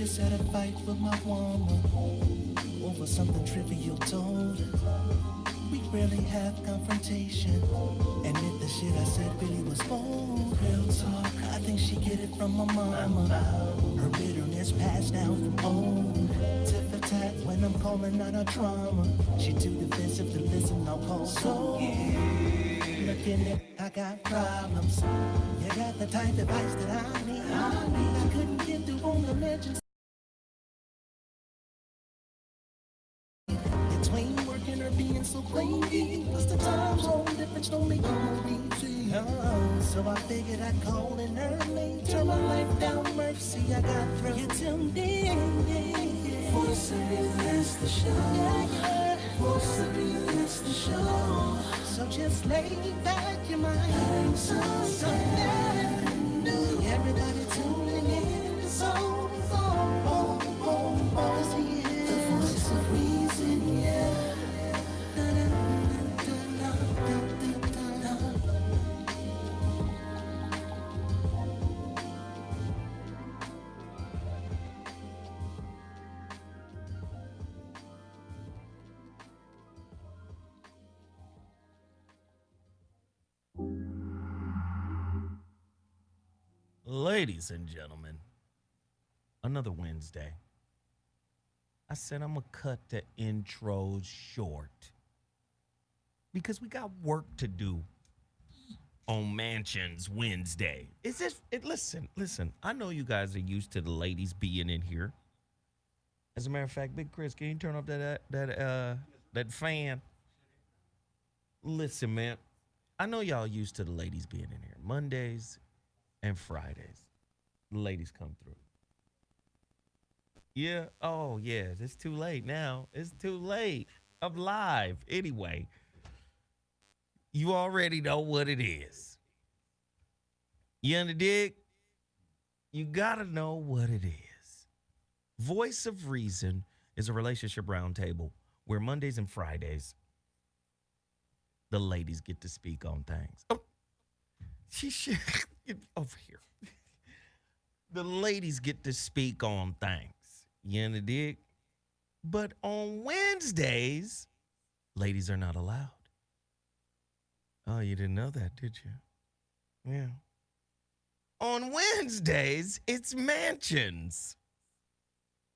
just had a fight with my woman over something trivial told her. We rarely have confrontation, and if the shit I said really was bold, real talk, I think she get it from my mama. Her bitterness passed down from old. Tit for tat when I'm calling out her trauma. She too defensive to listen, I'll call so. Looking at, I got problems. You got the type of advice that I need. I couldn't get through on the legends. Between working or being so clingy, plus the time zone difference don't make it more easy. So I figured I'd call in early, turn my life down, mercy, I got through. You tuned in, force to relax the show, force to relax the show. So just lay back your mind, something new. Everybody tuning in, so cause he is the voice of reason, yeah. Ladies and gentlemen, another Wednesday. I said I'm going to cut the intros short because we got work to do on Mansions Wednesday. Listen, I know you guys are used to the ladies being in here. As a matter of fact, Big Chris, can you turn up that fan? Listen, man, I know y'all used to the ladies being in here. Mondays and Fridays, the ladies come through. Yeah. Oh, yeah. It's too late now. It's too late. I'm live. Anyway, you already know what it is. You under dig? You got to know what it is. Voice of Reason is a relationship roundtable where Mondays and Fridays, the ladies get to speak on things. Oh, she should get over here. The ladies get to speak on things. You in the dig? But on Wednesdays, ladies are not allowed. Oh, you didn't know that, did you? Yeah. On Wednesdays, it's mansions,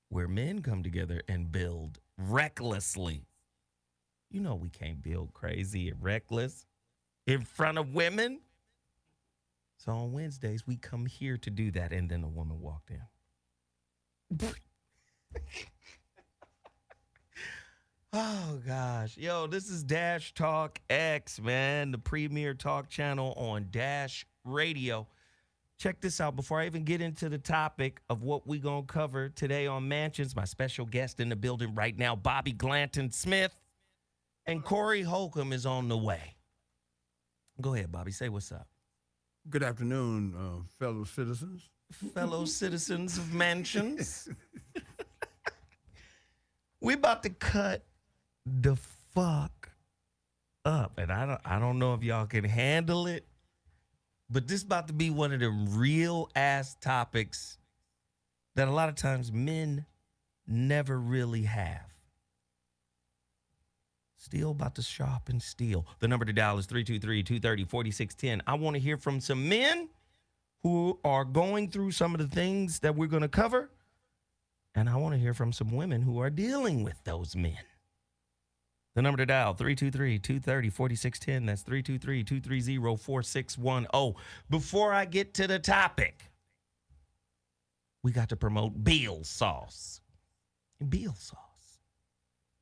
where men come together and build recklessly. You know we can't build crazy and reckless in front of women. So on Wednesdays, we come here to do that. And then a woman walked in. Oh, gosh. Yo, this is Dash Talk X, man, the premier talk channel on Dash Radio. Check this out. Before I even get into the topic of what we going to cover today on Mansions, my special guest in the building right now, Bobby Glanton-Smith, and Corey Holcomb is on the way. Go ahead, Bobby. Say what's up. Good afternoon, fellow citizens. Fellow citizens of Mansions. We about to cut the fuck up. And I don't know if y'all can handle it, but this about to be one of the real ass topics that a lot of times men never really have. Still about to shop and steal. The number to dial is 323-230-4610. I want to hear from some men who are going through some of the things that we're going to cover. And I want to hear from some women who are dealing with those men. The number to dial, 323-230-4610. That's 323-230-4610. Before I get to the topic, we got to promote Beal Sauce. Beal Sauce,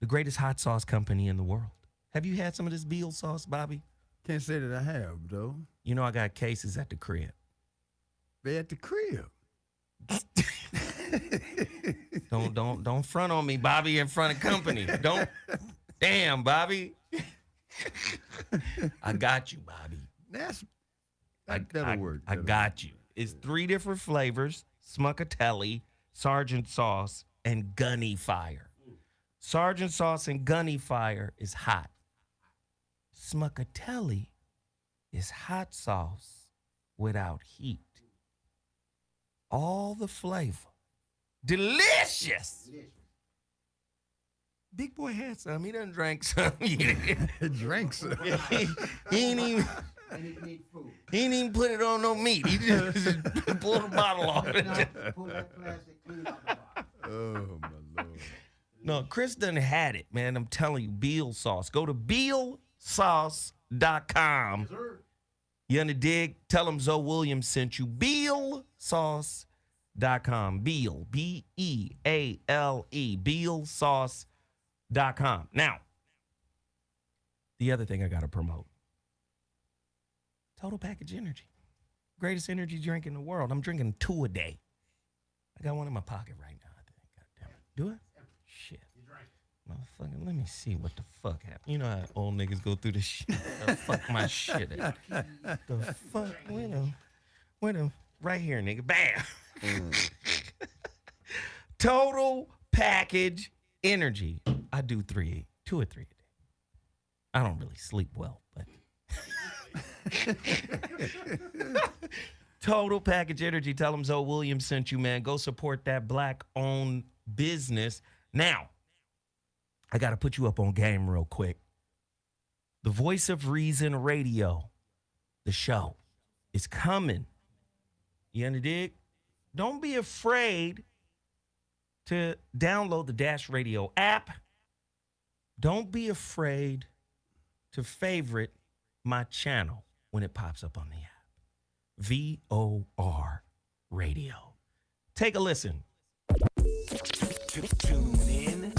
the greatest hot sauce company in the world. Have you had some of this Beal sauce, Bobby? Can't say that I have, though. You know I got cases at the crib. They at the crib. Don't front on me, Bobby, in front of company. Don't. Damn, Bobby. I got you, Bobby. That'll work. I got you. It's 3 different flavors: Smuckatelli, Sergeant Sauce, and Gunny Fire. Sergeant Sauce and Gunny Fire is hot. Smuckatelli is hot sauce without heat. All the flavor, Delicious. Big boy had some. He done drank some. he Drinks. ain't even. He ain't even put it on no meat. He just pulled the bottle off. Pull that plastic clean off the bottle. Oh, my Lord. No, Chris done had it, man. I'm telling you, Beal sauce. Go to BealSauce.com. You under dig? Tell them Zoe Williams sent you. BealSauce.com. Beal, B-E-A-L-E. BealSauce.com. Now, the other thing I got to promote. Total Package Energy. Greatest energy drink in the world. I'm drinking 2 a day. I got one in my pocket right now, I think. God damn it. Do it? Shit. Motherfucker, let me see what the fuck happened. You know how old niggas go through this shit. The fuck my shit at? The fuck? Wait a right here, nigga. Bam. Total Package Energy. I do 2 or 3 a day. I don't really sleep well, but Total Package Energy. Tell them Zoe Williams sent you, man. Go support that black-owned business. Now, I got to put you up on game real quick. The Voice of Reason Radio, the show, is coming. You under dig? Don't be afraid to download the Dash Radio app. Don't be afraid to favorite my channel when it pops up on the app. VOR Radio. Take a listen. Tune in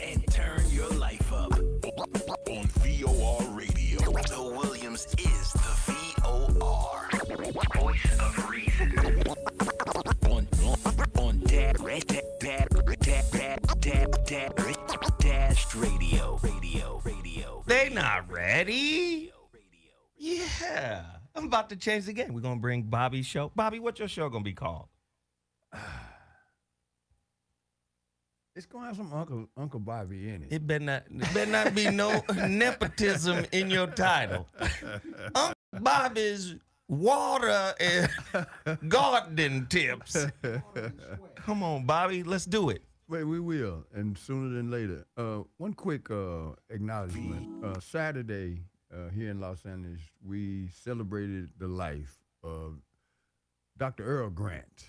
and turn your life up on VOR Radio. The Williams is the VOR Voice of Reason on Dash Radio. They not ready. Yeah. I'm about to change the game. We're going to bring Bobby's show. Bobby, what's your show going to be called? It's going to have some Uncle Bobby in it. It better not be no nepotism in your title. Uncle Bobby's water and gardening tips. Come on, Bobby. Let's do it. Wait, we will, and sooner than later. One quick acknowledgement. Saturday, here in Los Angeles, we celebrated the life of Dr. Earl Grant.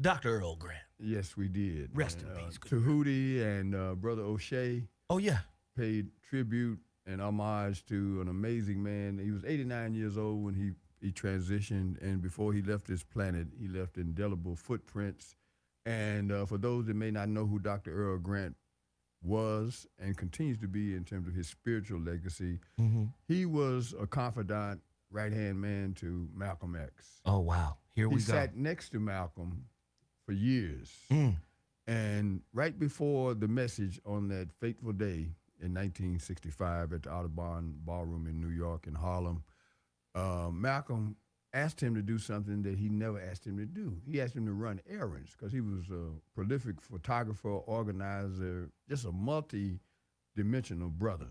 Dr. Earl Grant. Yes, we did. Rest in peace. Tahuti and Brother O'Shea Oh, yeah. paid tribute and homage to an amazing man. He was 89 years old when he transitioned, and before he left this planet, he left indelible footprints. And for those that may not know who Dr. Earl Grant was and continues to be in terms of his spiritual legacy, he was a confidant, right-hand man to Malcolm X. Oh, wow. Here we He go. sat next to Malcolm for years. And right before the message on that fateful day in 1965 at the Audubon Ballroom in New York in Harlem, Malcolm asked him to do something that he never asked him to do. He asked him to run errands because he was a prolific photographer, organizer, just a multi-dimensional brother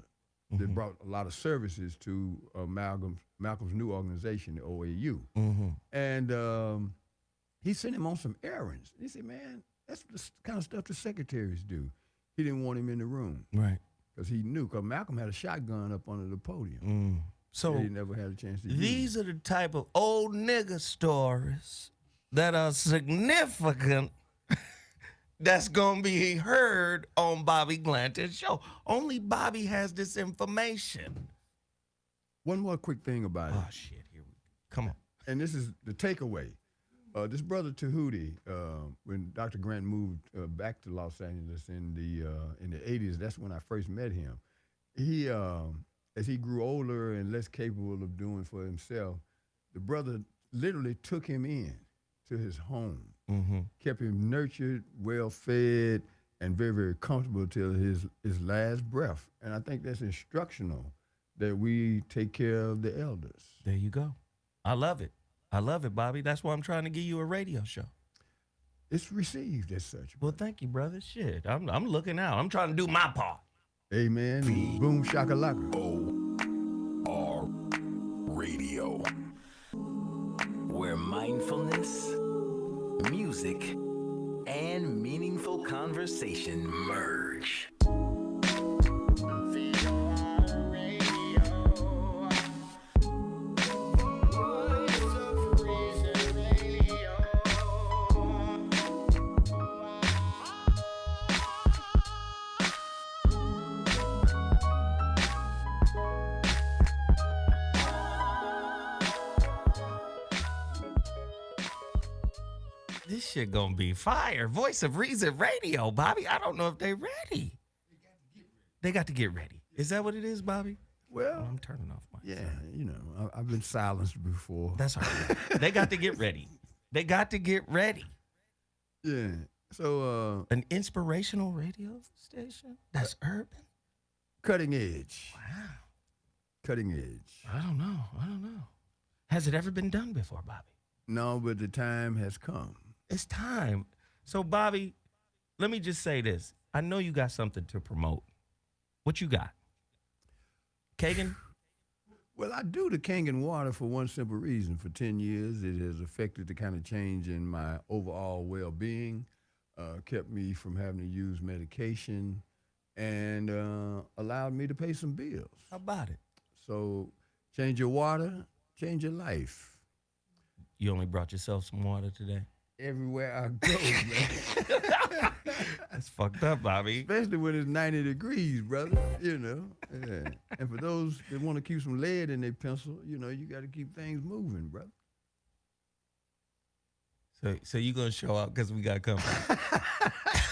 that brought a lot of services to Malcolm's new organization, the OAU. And he sent him on some errands. He said, man, that's the kind of stuff the secretaries do. He didn't want him in the room. Right. Because he knew, because Malcolm had a shotgun up under the podium. So he never had a chance to use. these are the type of old nigga stories that are significant that's going to be heard on Bobby Glanton's show. Only Bobby has this information. One more quick thing about it. Oh, shit. Here we go. Come on. And this is the takeaway. This brother Tahuti, when Dr. Grant moved back to Los Angeles in the 80s, that's when I first met him. He, as he grew older and less capable of doing for himself, the brother literally took him in to his home, kept him nurtured, well-fed, and very, very comfortable till his last breath. And I think that's instructional that we take care of the elders. There you go. I love it. I love it, Bobby. That's why I'm trying to give you a radio show. It's received as such. Well, thank you, brother. Shit, I'm looking out. I'm trying to do my part. Amen. Boom shakalaka. VOR Radio, where mindfulness, music, and meaningful conversation merge. This shit gonna be fire. Voice of Reason Radio, Bobby. I don't know if they ready. They got to get ready. Is that what it is, Bobby? Well, I'm turning off my. yeah, you know, I've been silenced before. That's all right. They got to get ready. They got to get ready. Yeah. So, An inspirational radio station that's urban. cutting edge. Wow. Cutting edge. I don't know. Has it ever been done before, Bobby? No, but the time has come. It's time. So, Bobby, let me just say this. I know you got something to promote. What you got? Kagan? Well, I do the Kangen water for one simple reason. For 10 years, it has affected the kind of change in my overall well-being, kept me from having to use medication, and allowed me to pay some bills. How about it? So change your water, change your life. You only brought yourself some water today? Everywhere I go, man. That's fucked up, Bobby. Especially when it's 90 degrees, brother, you know. Yeah. And for those that want to keep some lead in their pencil, you know, you got to keep things moving, brother. So you gonna show up because we got company?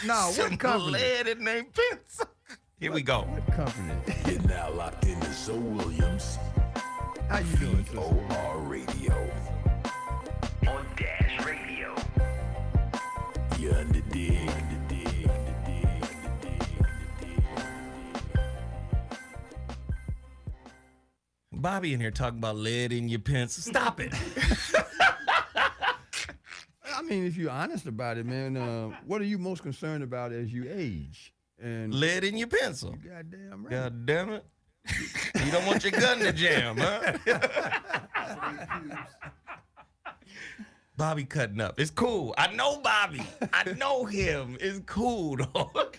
No, what company? Lead in their pencil. Here we go. What company? You're now locked into Zoe Williams, How you doing, sister? VOR Radio. On Dash Radio. You under dig, the dig, the dig, the dig, the dig. Bobby in here talking about lead in your pencil. Stop it. I mean, if you're honest about it, man, what are you most concerned about as you age? And Lead in your pencil. you goddamn right. God damn it. You don't want your gun to jam, huh? Bobby cutting up. It's cool. I know Bobby. I know him. It's cool, dog.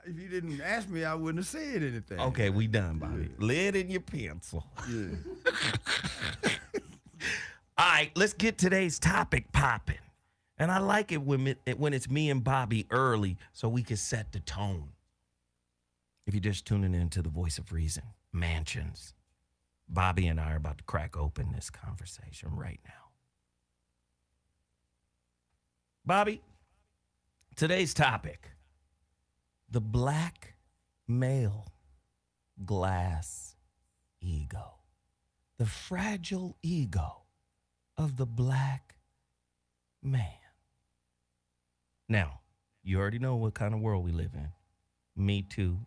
If you didn't ask me, I wouldn't have said anything. Okay, we done, Bobby. Lead in your pencil. Yeah. All right, let's get today's topic popping. And I like it when it's me and Bobby early so we can set the tone. If you're just tuning in to the Voice of Reason, Mansions, Bobby and I are about to crack open this conversation right now. Bobby, today's topic, the black male glass ego, the fragile ego of the black man. Now, you already know what kind of world we live in. Me Too.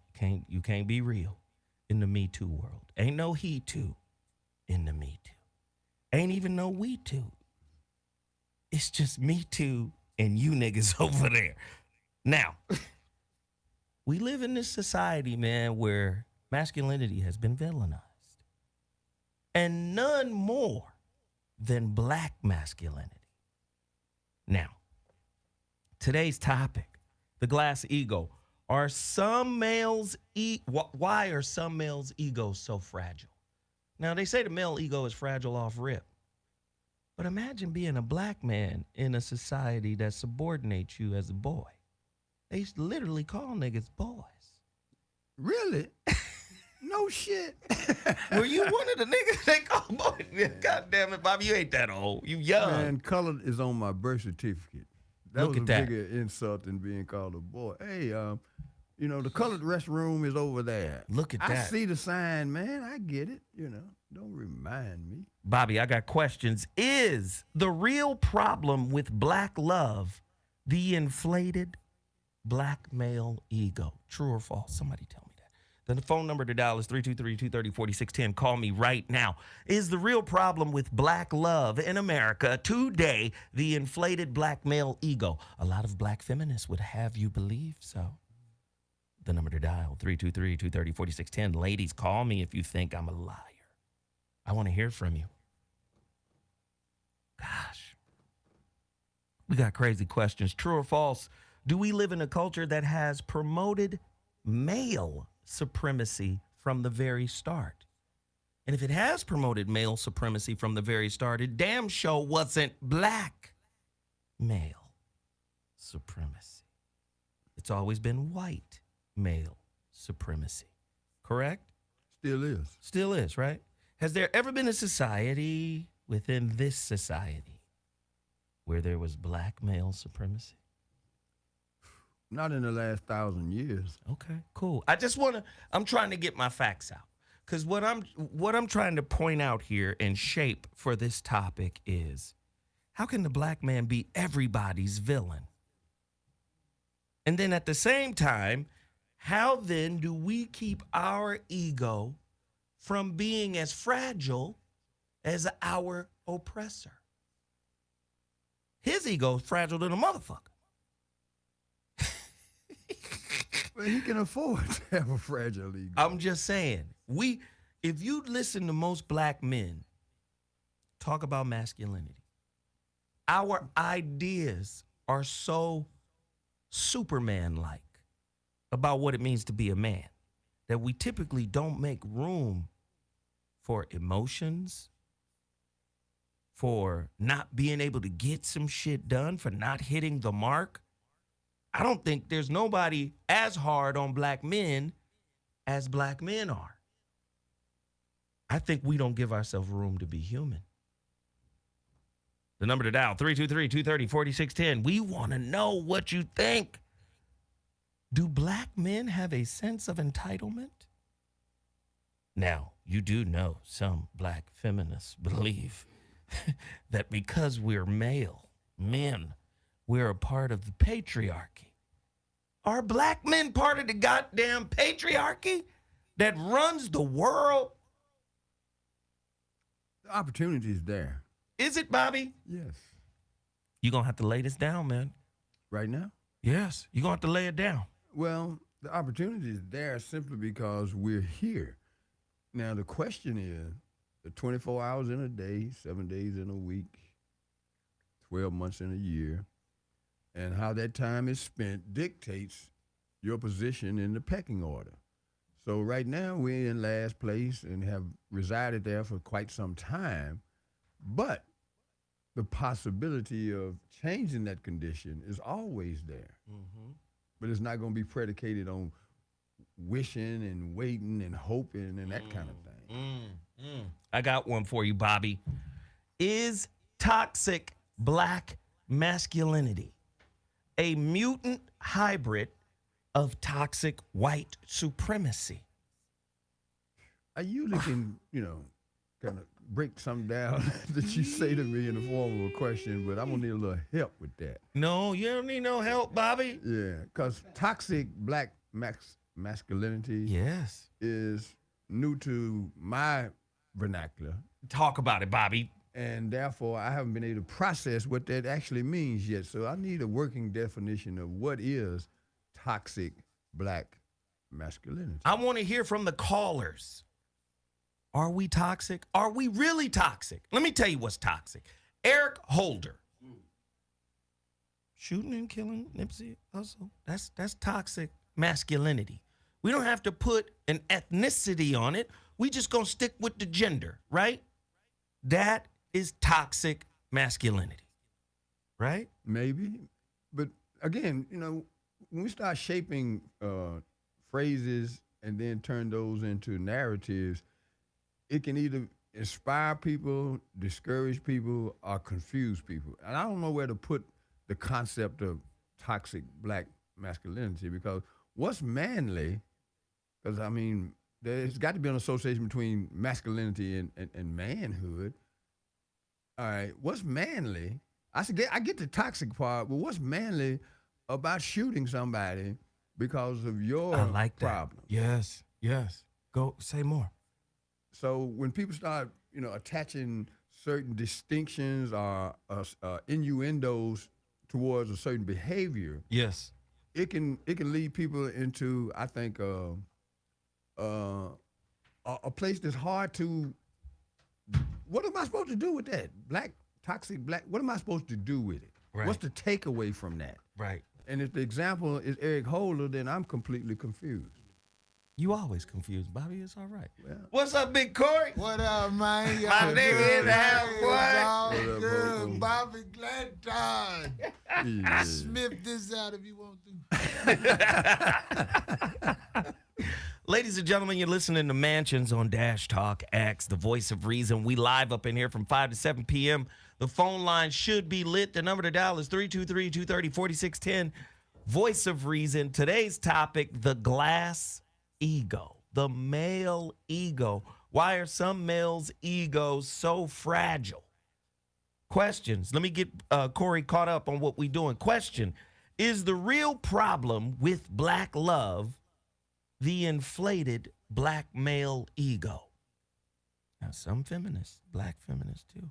You can't be real in the Me Too world. Ain't no He Too in the Me Too. Ain't even no We Too. It's just Me Too and you niggas over there. Now, we live in this society, man, where masculinity has been villainized. And none more than black masculinity. Now, today's topic, the glass ego. Why are some males' egos so fragile? Now, they say the male ego is fragile off rip. But imagine being a black man in a society that subordinates you as a boy. They literally call niggas boys. Really? No shit. Were you one of the niggas they call boys? God damn it, Bobby, you ain't that old. You young. Man, colored is on my birth certificate. That Look was at a that. bigger insult than being called a boy. Hey, you know, the colored restroom is over there. Look at I that. see the sign, man. I get it. You know, don't remind me. Bobby, I got questions. Is the real problem with black love the inflated black male ego? True or false? Somebody tell me that. Then the phone number to dial is 323-230-4610. Call me right now. Is the real problem with black love in America today the inflated black male ego? A lot of black feminists would have you believe so. The number to dial, 323-230-4610. Ladies, call me if you think I'm a liar. I want to hear from you. Gosh. We got crazy questions. True or false? Do we live in a culture that has promoted male supremacy from the very start? And if it has promoted male supremacy from the very start, it damn sure wasn't black male supremacy. It's always been white male supremacy. Correct? Still is. Still is, right? Has there ever been a society within this society where there was black male supremacy? Not in the last 1,000 years. Okay, cool. I'm trying to get my facts out. Because what I'm trying to point out here and shape for this topic is, how can the black man be everybody's villain? And then at the same time, how then do we keep our ego from being as fragile as our oppressor? His ego is fragile than a motherfucker. Well, he can afford to have a fragile ego. I'm just saying, if you listen to most black men talk about masculinity, our ideas are so Superman-like about what it means to be a man that we typically don't make room for emotions, for not being able to get some shit done, for not hitting the mark. I don't think there's nobody as hard on black men as black men are. I think we don't give ourselves room to be human. The number to dial, 323-230-4610. We want to know what you think. Do black men have a sense of entitlement? Now, you do know some black feminists believe that because we're male men, we're a part of the patriarchy. Are black men part of the goddamn patriarchy that runs the world? The opportunity is there. Is it, Bobby? Yes. You're going to have to lay this down, man. Right now? Yes, you're going to have to lay it down. Well, the opportunity is there simply because we're here. Now, the question is, the 24 hours in a day, 7 days in a week, 12 months in a year, and how that time is spent dictates your position in the pecking order. So right now we're in last place and have resided there for quite some time, but the possibility of changing that condition is always there. Mm-hmm. But it's not going to be predicated on wishing and waiting and hoping and that kind of thing. I got one for you, Bobby. Is toxic black masculinity a mutant hybrid of toxic white supremacy? I usually can, kind of break something down that you say to me in the form of a question, but I'm going to need a little help with that. No, you don't need no help, Bobby. Yeah, because toxic black masculinity yes is new to my vernacular. Talk about it, Bobby. And therefore, I haven't been able to process what that actually means yet. So I need a working definition of what is toxic black masculinity. I want to hear from the callers. Are we toxic? Are we really toxic? Let me tell you what's toxic. Eric Holder. Shooting and killing Nipsey Hussle. That's toxic masculinity. We don't have to put an ethnicity on it. We just gonna stick with the gender, right? That is toxic masculinity, right? Maybe. But again, when we start shaping phrases and then turn those into narratives, it can either inspire people, discourage people, or confuse people. And I don't know where to put the concept of toxic black masculinity, because what's manly, because there's got to be an association between masculinity and manhood. All right, what's manly? I get the toxic part, but what's manly about shooting somebody because of your problem? Yes. Go say more. So when people start, attaching certain distinctions or innuendos towards a certain behavior, yes, it can lead people into, I think, a place that's hard to. What am I supposed to do with that? Toxic black. What am I supposed to do with it? Right. What's the takeaway from that? Right. And if the example is Eric Holder, then I'm completely confused. You always confused, Bobby. It's all right. Well, What's up, Big Corey? What up, man? My nigga in the house, boy. All What up, good. Holcomb? Bobby Glanton. yeah. Smith this out if you want to. Ladies and gentlemen, you're listening to Mansions on Dash Talk X, the voice of reason. We live up in here from 5 to 7 p.m. The phone line should be lit. The number to dial is 323-230-4610. Voice of reason. Today's topic, the glass ego, the male ego. Why are some males' egos so fragile? Questions. Let me get Corey caught up on what we're doing. Question. Is the real problem with black love the inflated black male ego? Now, some feminists, black feminists too,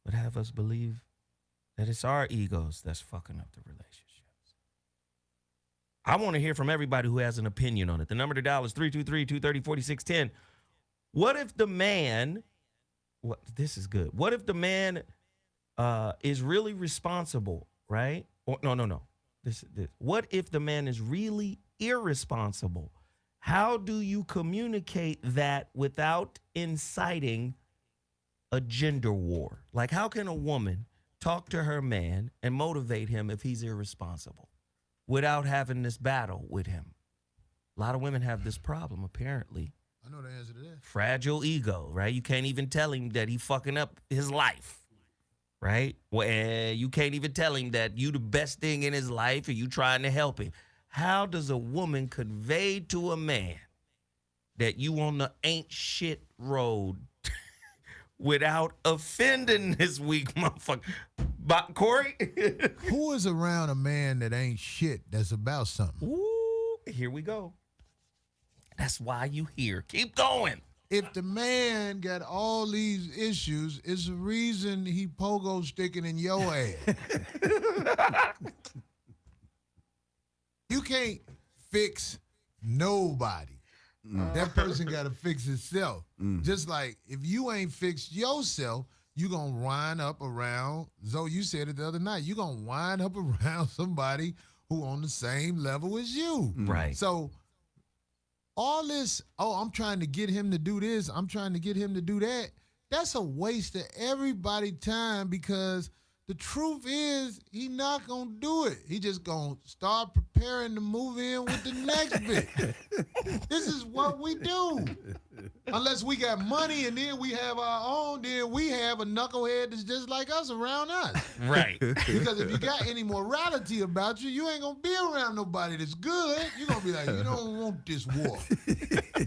would have us believe that it's our egos that's fucking up the relationships. I want to hear from everybody who has an opinion on it. The number to dial is 323-230-4610. What if the man, this is good. What if the man is really responsible, right? Or, no. This. What if the man is really irresponsible? How do you communicate that without inciting a gender war? Like, how can a woman talk to her man and motivate him if he's irresponsible without having this battle with him? A lot of women have this problem, apparently. I know the answer to that. Fragile ego, right? You can't even tell him that he fucking up his life, right? Well, you can't even tell him that you the best thing in his life and you trying to help him. How does a woman convey to a man that you on the ain't shit road without offending this weak motherfucker? But Corey? Who is around a man that ain't shit that's about something? Ooh, here we go. That's why you here. Keep going. If the man got all these issues, it's the reason he pogo sticking in your ass. You can't fix nobody. That person got to fix himself. Just like if you ain't fixed yourself, you going to wind up around, Zoe, you said it the other night, you going to wind up around somebody who on the same level as you. Right. So all this, I'm trying to get him to do this, I'm trying to get him to do that, that's a waste of everybody's time because the truth is he not going to do it. He just going to start preparing to move in with the next bit. This is what we do. Unless we got money and then we have our own, then we have a knucklehead that's just like us around us. Right. Because if you got any morality about you, you ain't going to be around nobody that's good. You're going to be like, you don't want this war.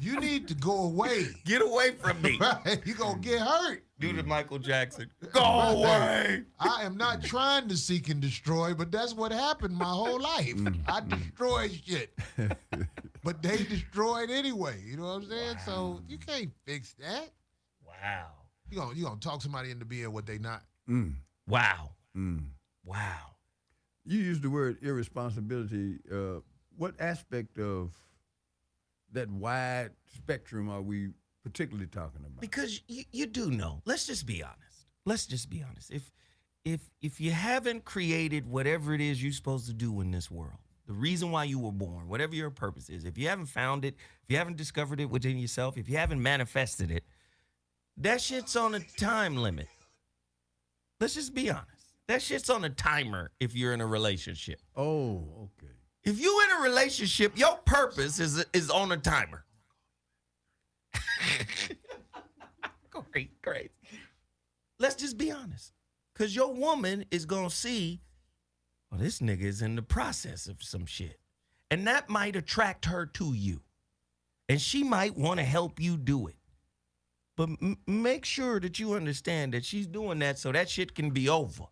You need to go away. Get away from me. Right? You're going to get hurt. Do the Michael Jackson. Go away. I am not trying to seek and destroy, but that's what happened my whole life. I destroyed shit. But they destroyed anyway. You know what I'm saying? Wow. So you can't fix that. Wow. You gonna talk somebody into being what they not. Wow. Wow. You used the word irresponsibility. What aspect of that wide spectrum are we particularly talking about? Because you do know. Let's just be honest. If you haven't created whatever it is you're supposed to do in this world, the reason why you were born, whatever your purpose is, if you haven't found it, if you haven't discovered it within yourself, if you haven't manifested it, that shit's on a time limit. Let's just be honest. That shit's on a timer if you're in a relationship. Oh, okay. If you in a relationship, your purpose is on a timer. Great. Let's just be honest. Because your woman is going to see, well, this nigga is in the process of some shit. And that might attract her to you. And she might want to help you do it. But make sure that you understand that she's doing that so that shit can be over.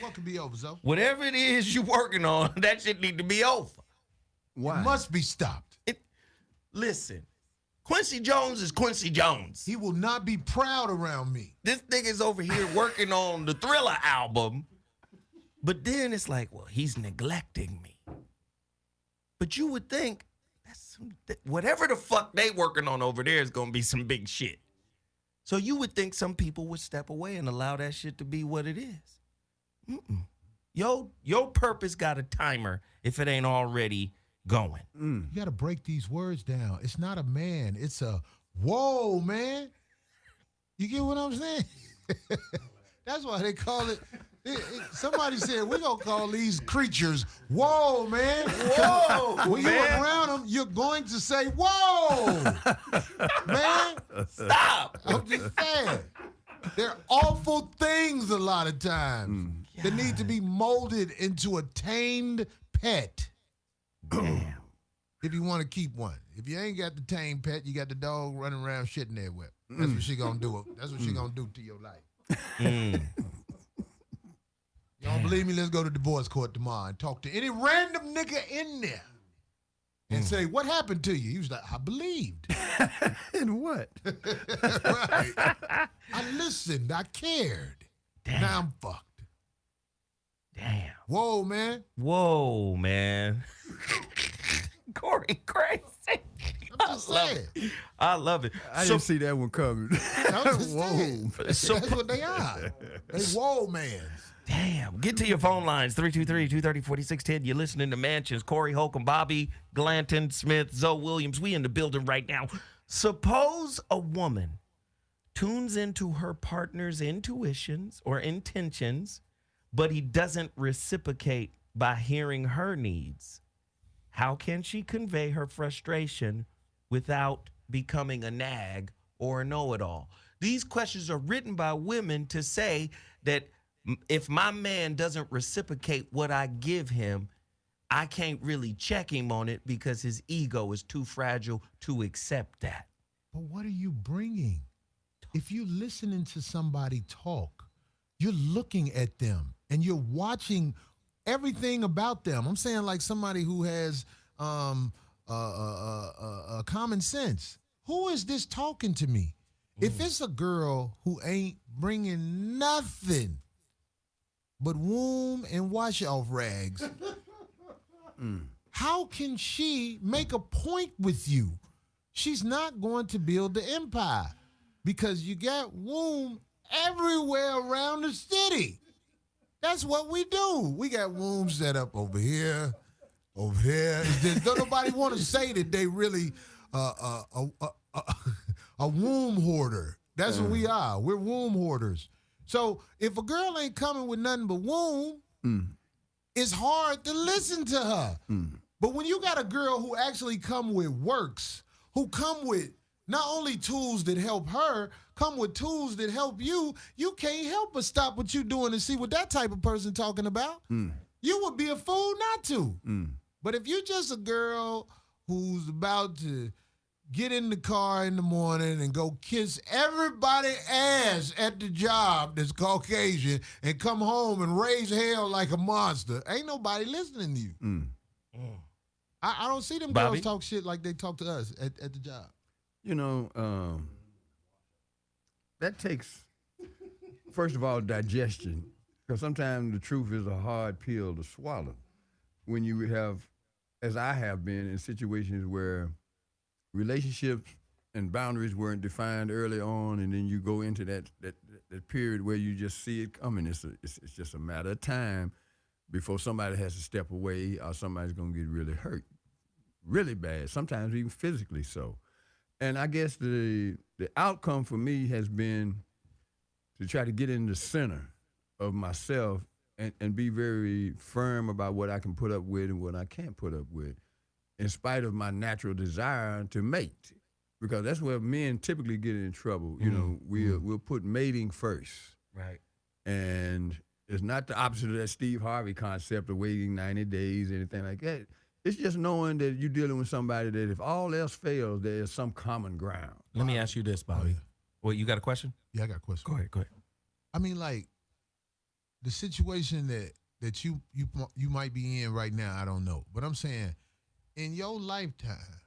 What could be over, Zoe? Whatever it is you're working on, that shit need to be over. Why? It must be stopped. Listen, Quincy Jones is Quincy Jones. He will not be proud around me. This nigga's over here working on the Thriller album. But then it's like, well, he's neglecting me. But you would think whatever the fuck they working on over there is going to be some big shit. So you would think some people would step away and allow that shit to be what it is. Mm-mm. Your purpose got a timer if it ain't already going. You got to break these words down. It's not a man. It's a whoa, man. You get what I'm saying? That's why they call it. Somebody said, we're going to call these creatures, whoa, man. Whoa, when you're around them, you're going to say, whoa, man. Stop. I'm just saying. They're awful things a lot of times that need to be molded into a tamed pet. Damn. If you want to keep one. If you ain't got the tame pet, you got the dog running around shitting their whip. That's what she gonna do. That's what she gonna do to your life. You don't believe me? Let's go to divorce court tomorrow and talk to any random nigga in there and say, what happened to you? He was like, I believed. And what? Right. I listened. I cared. Damn. Now I'm fucked. Damn. Whoa, man. Whoa, man. Corey, crazy. I'm just saying. I love it. I didn't see that one coming. I'm just saying. So, That's what they are. They whoa mans. damn. Get to your phone lines, 323-230-4610. You're listening to Mansions. Corey, Holcomb, Bobby, Glanton-Smith, Zoe Williams. We in the building right now. Suppose a woman tunes into her partner's intuitions or intentions, but he doesn't reciprocate by hearing her needs. How can she convey her frustration without becoming a nag or a know-it-all? These questions are written by women to say that if my man doesn't reciprocate what I give him, I can't really check him on it because his ego is too fragile to accept that. But what are you bringing? If you're listening to somebody talk, you're looking at them and you're watching everything about them. I'm saying like somebody who has common sense. Who is this talking to me? If it's a girl who ain't bringing nothing but womb and wash-off rags, how can she make a point with you? She's not going to build the empire because you got womb everywhere around the city. That's what we do. We got womb set up over here, over here. Don't nobody want to say that they really a womb hoarder. That's what we are. We're womb hoarders. So if a girl ain't coming with nothing but womb, it's hard to listen to her. But when you got a girl who actually come with works, who come with not only tools that help her, come with tools that help you, you can't help but stop what you're doing and see what that type of person talking about. You would be a fool not to. But if you're just a girl who's about to get in the car in the morning and go kiss everybody ass at the job that's Caucasian and come home and raise hell like a monster, ain't nobody listening to you. I don't see them Bobby? girls talk shit like they talk to us at the job. You know, that takes, first of all, digestion, because sometimes the truth is a hard pill to swallow. When you have, as I have been, in situations where relationships and boundaries weren't defined early on, and then you go into that period where you just see it coming. It's just a matter of time before somebody has to step away or somebody's going to get really hurt, really bad, sometimes even physically so. And I guess the outcome for me has been to try to get in the center of myself and be very firm about what I can put up with and what I can't put up with, in spite of my natural desire to mate. Because that's where men typically get in trouble. You know, we'll put mating first. Right. And it's not the opposite of that Steve Harvey concept of waiting 90 days, anything like that. It's just knowing that you're dealing with somebody that if all else fails, there's some common ground. Let me ask you this, Bobby. Well, you got a question? Yeah, I got a question. Go ahead. I mean, like, the situation that you might be in right now, I don't know. But I'm saying, in your lifetime,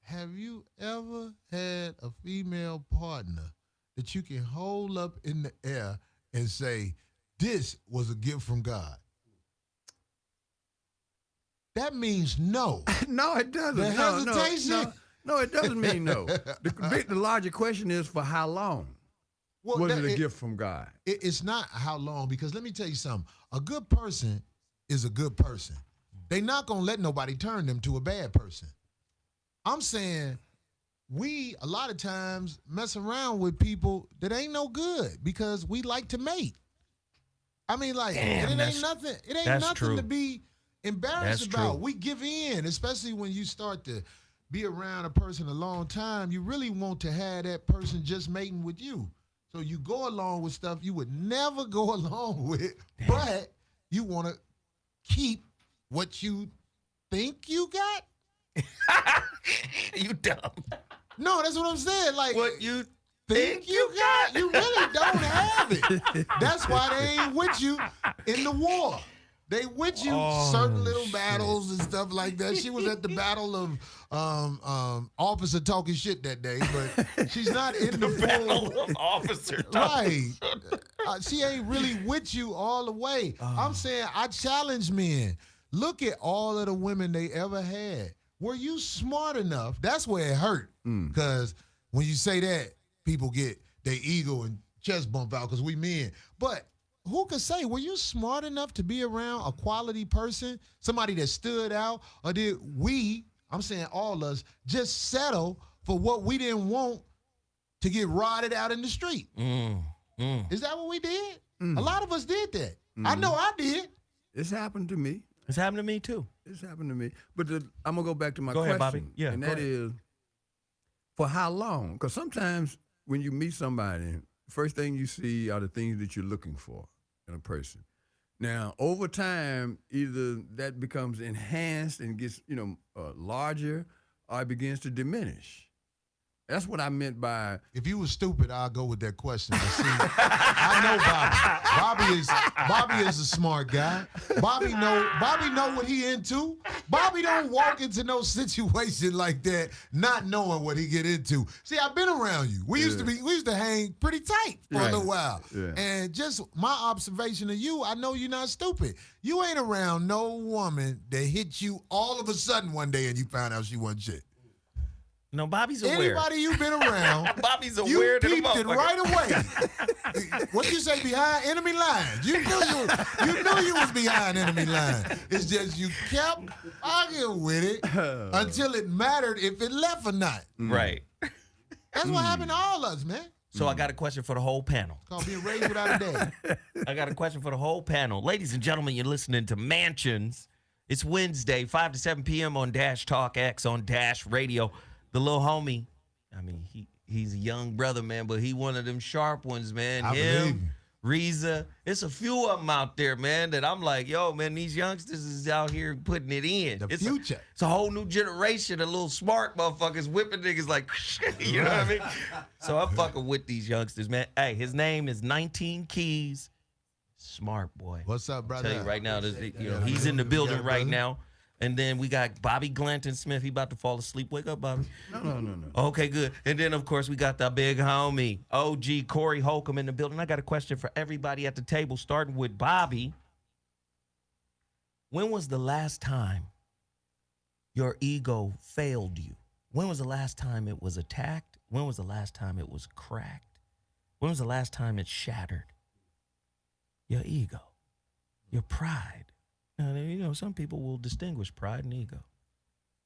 have you ever had a female partner that you can hold up in the air and say, this was a gift from God? That means no. No, it doesn't. The hesitation? No, it doesn't mean no. The larger question is for how long? Well, was it a gift from God? It's not how long, because let me tell you something. A good person is a good person. They not going to let nobody turn them to a bad person. I'm saying we, a lot of times, mess around with people that ain't no good because we like to mate. I mean, like, Damn, it ain't nothing. It ain't that's nothing true. to be embarrassed That's about. true. We give in, especially when you start to be around a person a long time. You really want to have that person just mating with you. So you go along with stuff you would never go along with, but you want to keep what you think you got. You dumb. No, that's what I'm saying. Like, What you think you got, you really don't have it. That's why they ain't with you in the war. They with you certain little battles and stuff like that. She was at the battle of officer talking shit that day, but she's not in the battle full. of officer. Right. She ain't really with you all the way. I'm saying I challenge men. Look at all of the women they ever had. Were you smart enough? That's where it hurt. Because when you say that, people get their ego and chest bump out because we men. But who could say, were you smart enough to be around a quality person, somebody that stood out, or did we, I'm saying all us, just settle for what we didn't want to get rotted out in the street? Is that what we did? A lot of us did that. I know I did. It's happened to me. It's happened to me too. It's happened to me. But I'm going to go back to my Go question. ahead, Bobby. Yeah, And go that ahead. is, for how long? Because sometimes when you meet somebody, first thing you see are the things that you're looking for in a person. Now, over time, either that becomes enhanced and gets, larger, or it begins to diminish. That's what I meant by. If you was stupid, I'll go with that question. But see, I know Bobby is a smart guy. Bobby know what he into. Bobby don't walk into no situation like that not knowing what he get into. See, I've been around you. We used to hang pretty tight for a little while. Yeah. And just my observation of you, I know you're not stupid. You ain't around no woman that hit you all of a sudden one day and you found out she wasn't shit. No, Bobby's aware. Anybody you been around, Bobby's aware you to the peeped it motherfucker. right away. What you say, behind enemy lines? You knew you was behind enemy lines. It's just you kept arguing with it until it mattered if it left or not. Right. That's what happened to all of us, man. So I got a question for the whole panel. It's called being raised without a dad. I got a question for the whole panel. Ladies and gentlemen, you're listening to Mansions. It's Wednesday, 5 to 7 p.m. on Dash Talk X on Dash Radio. The little homie, I mean, he's a young brother, man, but he one of them sharp ones, man. I believe you. Reza, it's a few of them out there, man, that I'm like, yo, man, these youngsters is out here putting it in. The It's future. It's a whole new generation of little smart motherfuckers whipping niggas like, you know what I mean? So I'm fucking with these youngsters, man. Hey, his name is 19 Keys. Smart boy. What's up, brother? Tell you right now, he's in the building Yeah, right brother. now. And then we got Bobby Glanton-Smith. He about to fall asleep. Wake up, Bobby. No. Okay, good. And then, of course, we got the big homie, OG Corey Holcomb in the building. I got a question for everybody at the table, starting with Bobby. When was the last time your ego failed you? When was the last time it was attacked? When was the last time it was cracked? When was the last time it shattered? Your ego, your pride. Now, you know, some people will distinguish pride and ego.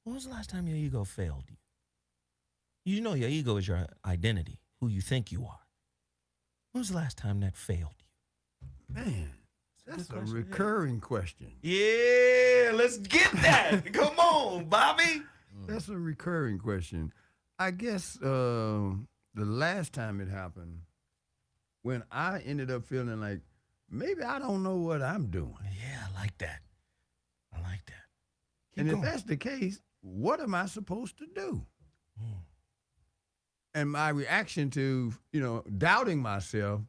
When was the last time your ego failed you? You know your ego is your identity, who you think you are. When was the last time that failed you? Man, that's a recurring question. Yeah, let's get that. Come on, Bobby. That's a recurring question. I guess the last time it happened, when I ended up feeling like maybe I don't know what I'm doing. Yeah, I like that. I like that. Keep And going. if that's the case, what am I supposed to do? And my reaction to, doubting myself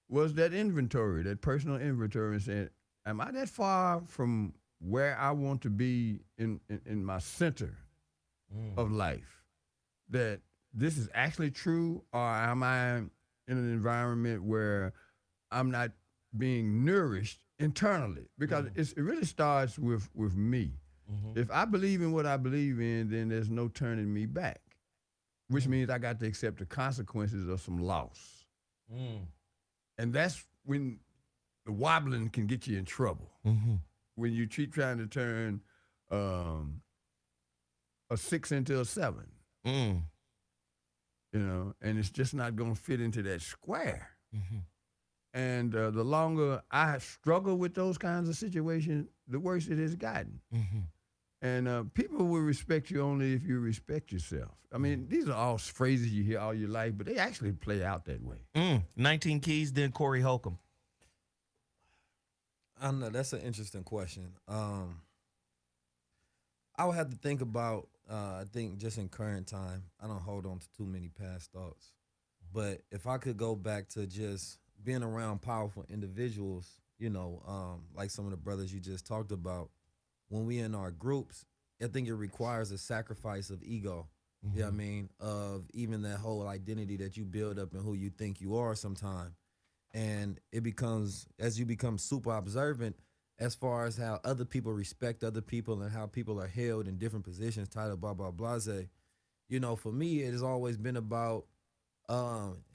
was that inventory, that personal inventory, and saying, am I that far from where I want to be in my center of life? That this is actually true, or am I in an environment where I'm not being nourished internally? Because it really starts with me. If I believe in what I believe in, then there's no turning me back, which means I got to accept the consequences of some loss. And that's when the wobbling can get you in trouble. When you keep trying to turn a 6 into a 7. You know, and it's just not going to fit into that square. And the longer I struggle with those kinds of situations, the worse it has gotten. And people will respect you only if you respect yourself. I mean, these are all phrases you hear all your life, but they actually play out that way. 19 Keys, then Corey Holcomb. I don't know. That's an interesting question. I would have to think about, I think just in current time, I don't hold on to too many past thoughts. But if I could go back to just being around powerful individuals, you know, like some of the brothers you just talked about, when we in our groups, I think it requires a sacrifice of ego. You know what I mean? Of even that whole identity that you build up and who you think you are sometime. And it becomes, as you become super observant, as far as how other people respect other people and how people are held in different positions, titled blah, blah, blase. You know, for me, it has always been about,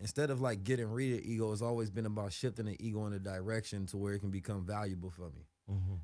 instead of like getting rid of ego, it's always been about shifting the ego in a direction to where it can become valuable for me.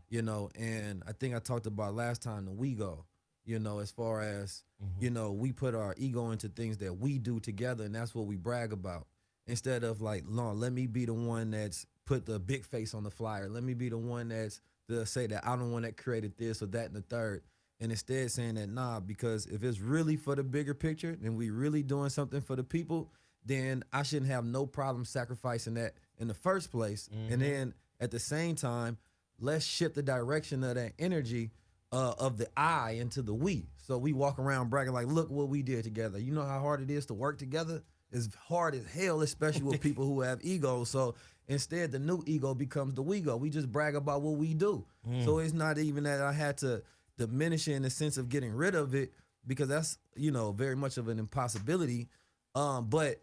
You know, and I think I talked about last time the we go, you know, as far as, you know, we put our ego into things that we do together, and that's what we brag about. Instead of like, no, let me be the one that's put the big face on the flyer. Let me be the one that's to say that I'm the one that created this or that and the third. And instead saying that, nah, because if it's really for the bigger picture and we really doing something for the people, then I shouldn't have no problem sacrificing that in the first place. And then at the same time, let's shift the direction of that energy of the I into the we. So we walk around bragging like, look what we did together. You know how hard it is to work together? It's hard as hell, especially with people who have egos. So instead, the new ego becomes the we go. We just brag about what we do. So it's not even that I had to diminish it in the sense of getting rid of it, because that's, you know, very much of an impossibility. But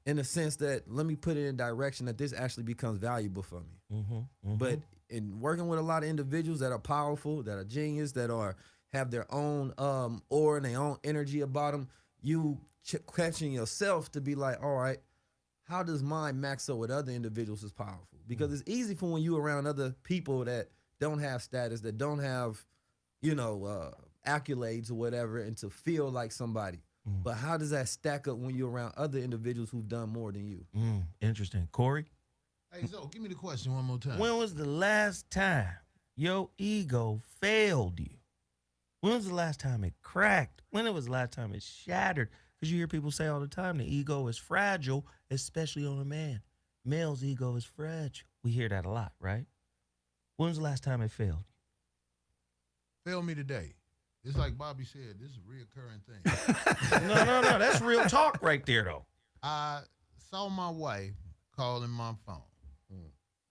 in the sense that let me put it in a direction that this actually becomes valuable for me. But in working with a lot of individuals that are powerful, that are genius, that are have their own aura and their own energy about them, you catching yourself to be like, all right, how does mine max up with other individuals is powerful? Because it's easy for when you around other people that don't have status, that don't have, you know, accolades or whatever, and to feel like somebody. But how does that stack up when you're around other individuals who've done more than you? Interesting. Corey? Hey, so give me the question one more time. When was the last time your ego failed you? When was the last time it cracked? When was the last time it shattered? Because you hear people say all the time the ego is fragile, especially on a man. Male's ego is fragile. We hear that a lot, right? When was the last time it failed you? Fail me today. It's like Bobby said, this is a reoccurring thing. No. That's real talk right there, though. I saw my wife calling my phone.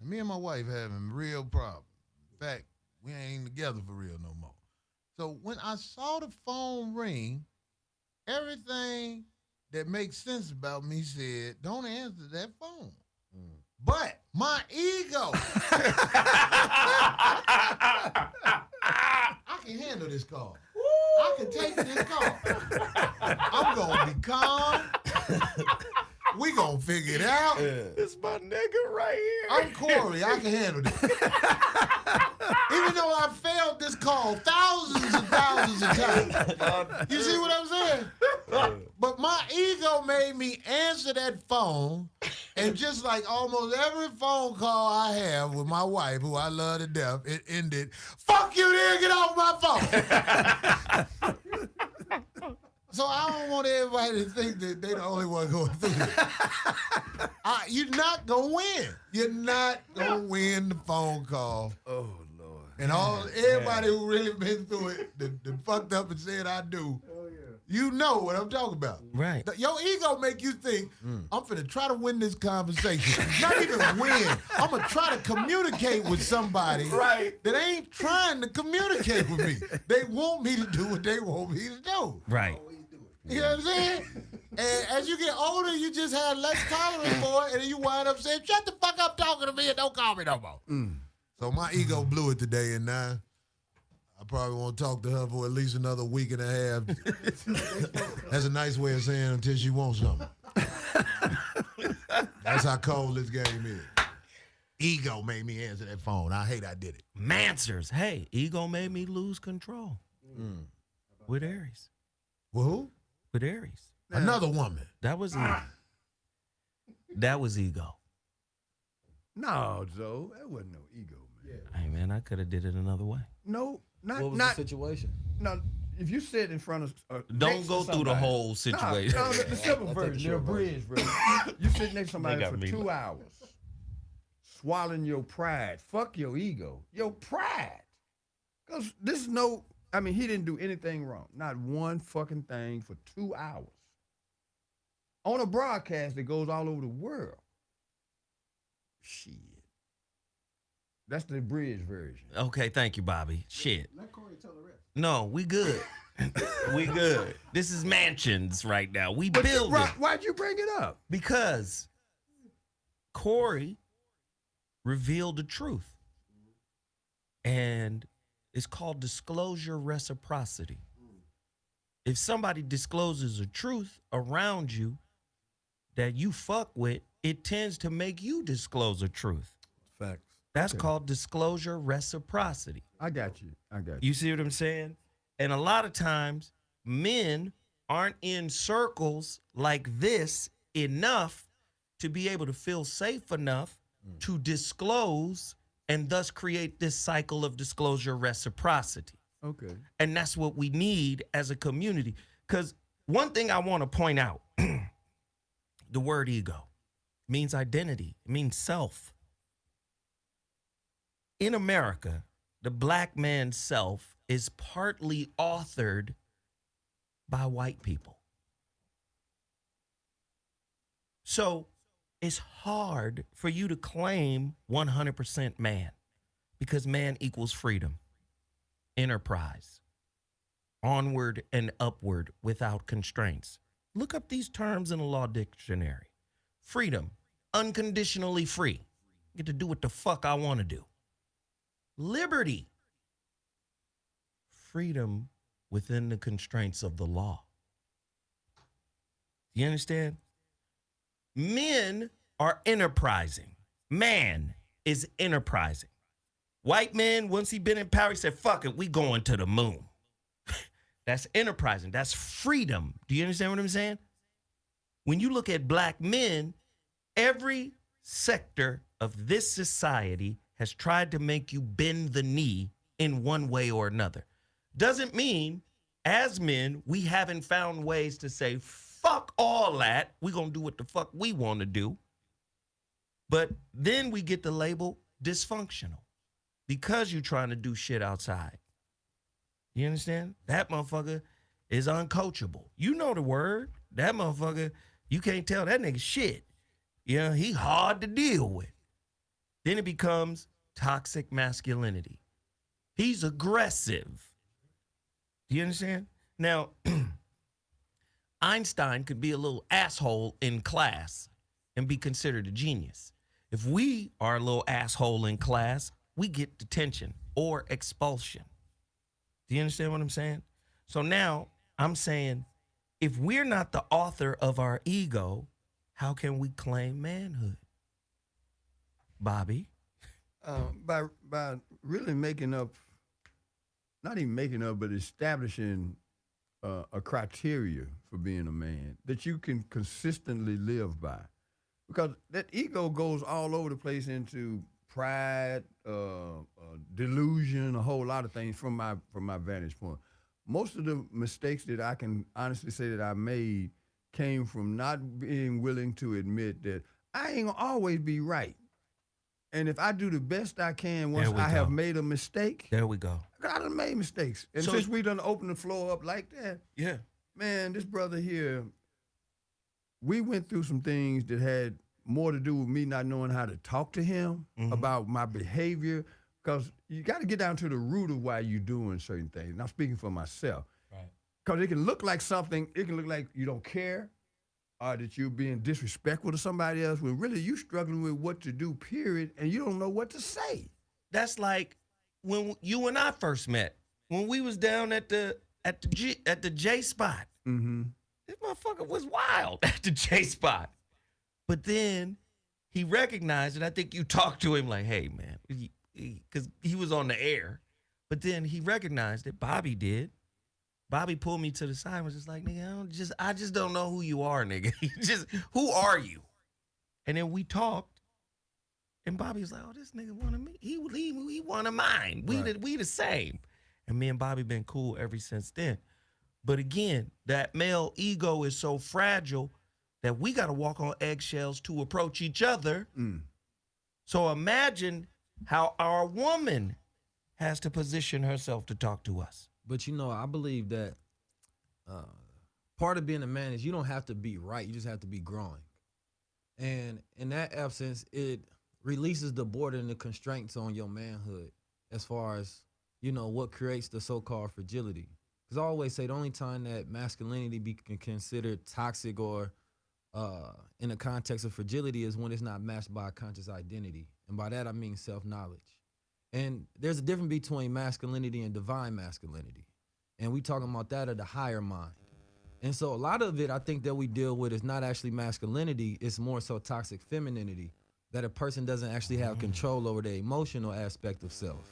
And me and my wife having real problems. In fact, we ain't together for real no more. So when I saw the phone ring, everything that makes sense about me said, don't answer that phone. But my ego, I can handle this call. I can take this call. I'm going to be calm. We going to figure it out. It's my nigga right here. I'm Corey. I can handle this. Even though I failed this call thousands and thousands of times. You see what I'm saying? But my ego made me answer that phone. And just like almost every phone call I have with my wife, who I love to death, it ended, fuck you, nigga, get off my phone. So I don't want everybody to think that they the only one going through this. You're not going to win. You're not going to win the phone call. Oh, Lord. And everybody who really been through it, the fucked up and said I do, you know what I'm talking about. Right. Your ego make you think, I'm finna try to win this conversation. Not even win. I'm gonna try to communicate with somebody that ain't trying to communicate with me. They want me to do what they want me to do. Right. You know what I'm saying? And as you get older, you just have less tolerance for it, and then you wind up saying, shut the fuck up talking to me and don't call me no more. So my ego blew it today, and now I probably won't talk to her for at least another week and a half. That's a nice way of saying until she wants something. That's how cold this game is. Ego made me answer that phone. I hate I did it. Mansers. Hey, ego made me lose control. With Aries. Well, who? With Aries. Another woman. That was ego. That was ego. No, Joe, that wasn't no ego, man. Hey, man, I could have did it another way. No, What was not the situation? no. If you sit in front of Don't next go to through the somebody- whole situation. No, the simple I'll take the version, the short version. abridged version. You sit next to somebody got for me. 2 hours, swallowing your pride. Fuck your ego, your pride. Cause this is no. I mean, he didn't do anything wrong. Not one fucking thing for 2 hours. On a broadcast that goes all over the world. Shit. That's the abridged version. Okay, thank you, Bobby. Shit. Let Corey tell the rest. No, we good. We good. This is mansions right now. We building. Why'd you bring it up? Because Corey revealed the truth. And it's called disclosure reciprocity. If somebody discloses a truth around you that you fuck with, it tends to make you disclose a truth. Facts. That's called disclosure reciprocity. I got you. You see what I'm saying? And a lot of times, men aren't in circles like this enough to be able to feel safe enough to disclose and thus create this cycle of disclosure reciprocity. Okay. And that's what we need as a community. Because one thing I want to point out, the word ego means identity. It means self. In America, the black man's self is partly authored by white people. So it's hard for you to claim 100% man because man equals freedom, enterprise, onward and upward without constraints. Look up these terms in the law dictionary. Freedom, unconditionally free. Get to do what the fuck I want to do. Liberty, freedom within the constraints of the law. You understand? Men are enterprising. Man is enterprising. White man, once he been in power, he said, fuck it, we going to the moon. That's enterprising. That's freedom. Do you understand what I'm saying? When you look at black men, every sector of this society has tried to make you bend the knee in one way or another. Doesn't mean, as men, we haven't found ways to say, fuck all that. We're going to do what the fuck we want to do. But then we get the label dysfunctional because you're trying to do shit outside. You understand? That motherfucker is uncoachable. You know the word. That motherfucker, you can't tell that nigga shit. Yeah, he hard to deal with. Then it becomes toxic masculinity. He's aggressive. Do you understand? Now, Einstein could be a little asshole in class and be considered a genius. If we are a little asshole in class, we get detention or expulsion. Do you understand what I'm saying? So now I'm saying, if we're not the author of our ego, how can we claim manhood? Bobby? By really making up, not even making up, but establishing a criteria for being a man that you can consistently live by. Because that ego goes all over the place into pride, delusion, a whole lot of things from my vantage point. Most of the mistakes that I can honestly say that I made came from not being willing to admit that I ain't gonna always be right. And if I do the best I can once I have made a mistake, there we go. I done made mistakes. And So- since we done opened the floor up like that, Yeah. man, this brother here, we went through some things that had more to do with me not knowing how to talk to him about my behavior, because you got to get down to the root of why you're doing certain things. And I'm speaking for myself. Right. Because it can look like something, it can look like you don't care, or that you're being disrespectful to somebody else, when really you struggling with what to do, period, and you don't know what to say. That's like when you and I first met, when we was down at the J spot. Mm-hmm. This motherfucker was wild at the J spot. But then he recognized, and I think you talked to him like, hey, man, because he was on the air. But then he recognized it. Bobby did. Bobby pulled me to the side and was just like, nigga, I just don't know who you are, nigga. Who are you? And then we talked, and Bobby was like, oh, this nigga one of me. He one of mine. We the same. And me and Bobby been cool ever since then. But again, that male ego is so fragile that we got to walk on eggshells to approach each other. So imagine how our woman has to position herself to talk to us. But I believe that part of being a man is you don't have to be right. You just have to be growing. And in that absence, it releases the border and the constraints on your manhood as far as, what creates the so-called fragility. Because I always say the only time that masculinity be considered toxic or in the context of fragility is when it's not matched by a conscious identity. And by that, I mean self-knowledge. And there's a difference between masculinity and divine masculinity. And we talking about that of the higher mind. And so a lot of it I think that we deal with is not actually masculinity, it's more so toxic femininity, that a person doesn't actually have control over the emotional aspect of self,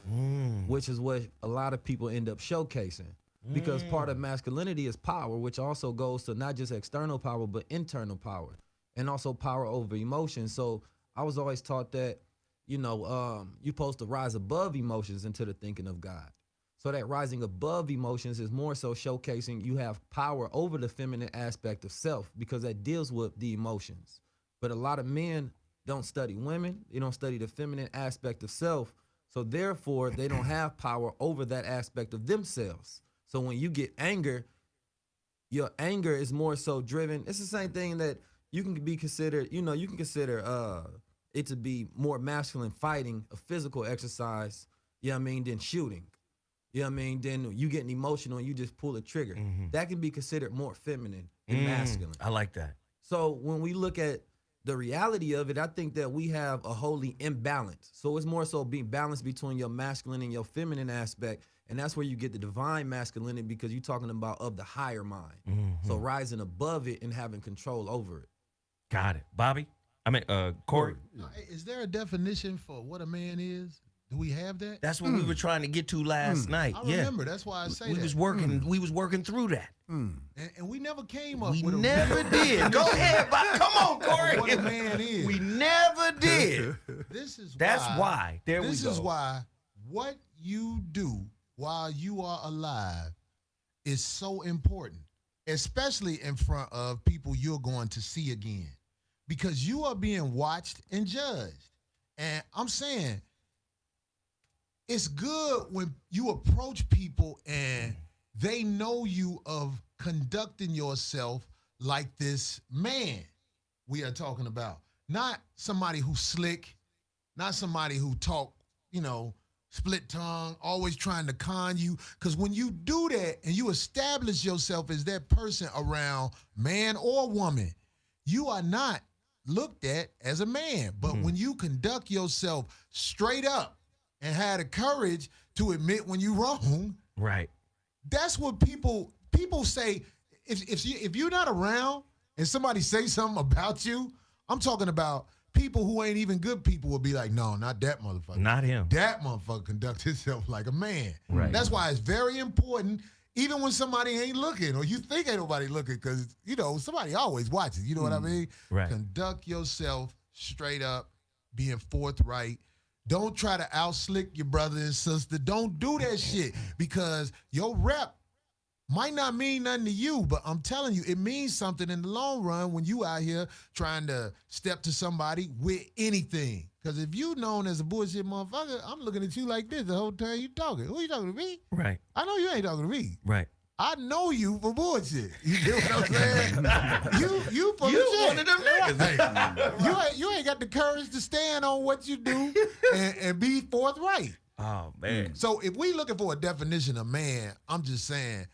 which is what a lot of people end up showcasing. Because part of masculinity is power, which also goes to not just external power, but internal power, and also power over emotions. So I was always taught that, you're supposed to rise above emotions into the thinking of God. So that rising above emotions is more so showcasing you have power over the feminine aspect of self, because that deals with the emotions. But a lot of men don't study women. They don't study the feminine aspect of self. So therefore, they don't have power over that aspect of themselves. So when you get anger, your anger is more so driven. It's the same thing that you can be considered, you can consider it to be more masculine fighting, a physical exercise, than shooting. Then you getting emotional and you just pull a trigger. That can be considered more feminine than masculine. I like that. So when we look at the reality of it, I think that we have a holy imbalance. So it's more so being balanced between your masculine and your feminine aspect. And that's where you get the divine masculinity, because you're talking about of the higher mind. So rising above it and having control over it. Got it. Bobby? Corey? Is there a definition for what a man is? Do we have that? That's what we were trying to get to last night. I remember. That's why I say we that. We was working through that. And we never came up We with a never did. Go ahead, Bob. Come on, Corey. What a man is. We never did. That's why. This is why what you do while you are alive is so important, especially in front of people you're going to see again, because you are being watched and judged. And I'm saying it's good when you approach people and they know you of conducting yourself like this man we are talking about. Not somebody who's slick, not somebody who talk, split tongue, always trying to con you. Because when you do that and you establish yourself as that person around man or woman, you are not looked at as a man. But when you conduct yourself straight up and have the courage to admit when you're wrong, right? That's what people say. If you're not around and somebody say something about you, I'm talking about people who ain't even good people will be like, no, not that motherfucker. Not him. That motherfucker conducts himself like a man. Right. That's why it's very important, even when somebody ain't looking or you think ain't nobody looking, because, somebody always watches. You know what I mean? Right. Conduct yourself straight up, being forthright. Don't try to out-slick your brother and sister. Don't do that shit, because your rep might not mean nothing to you, but I'm telling you, it means something in the long run when you out here trying to step to somebody with anything. Because if you known as a bullshit motherfucker, I'm looking at you like this the whole time you talking. Who you talking to me? Right. I know you ain't talking to me. Right. I know you for bullshit. You get what I'm saying? you for You shit. one of them niggas. Hey, you ain't got the courage to stand on what you do and be forthright. Oh, man. So if we looking for a definition of man, I'm just saying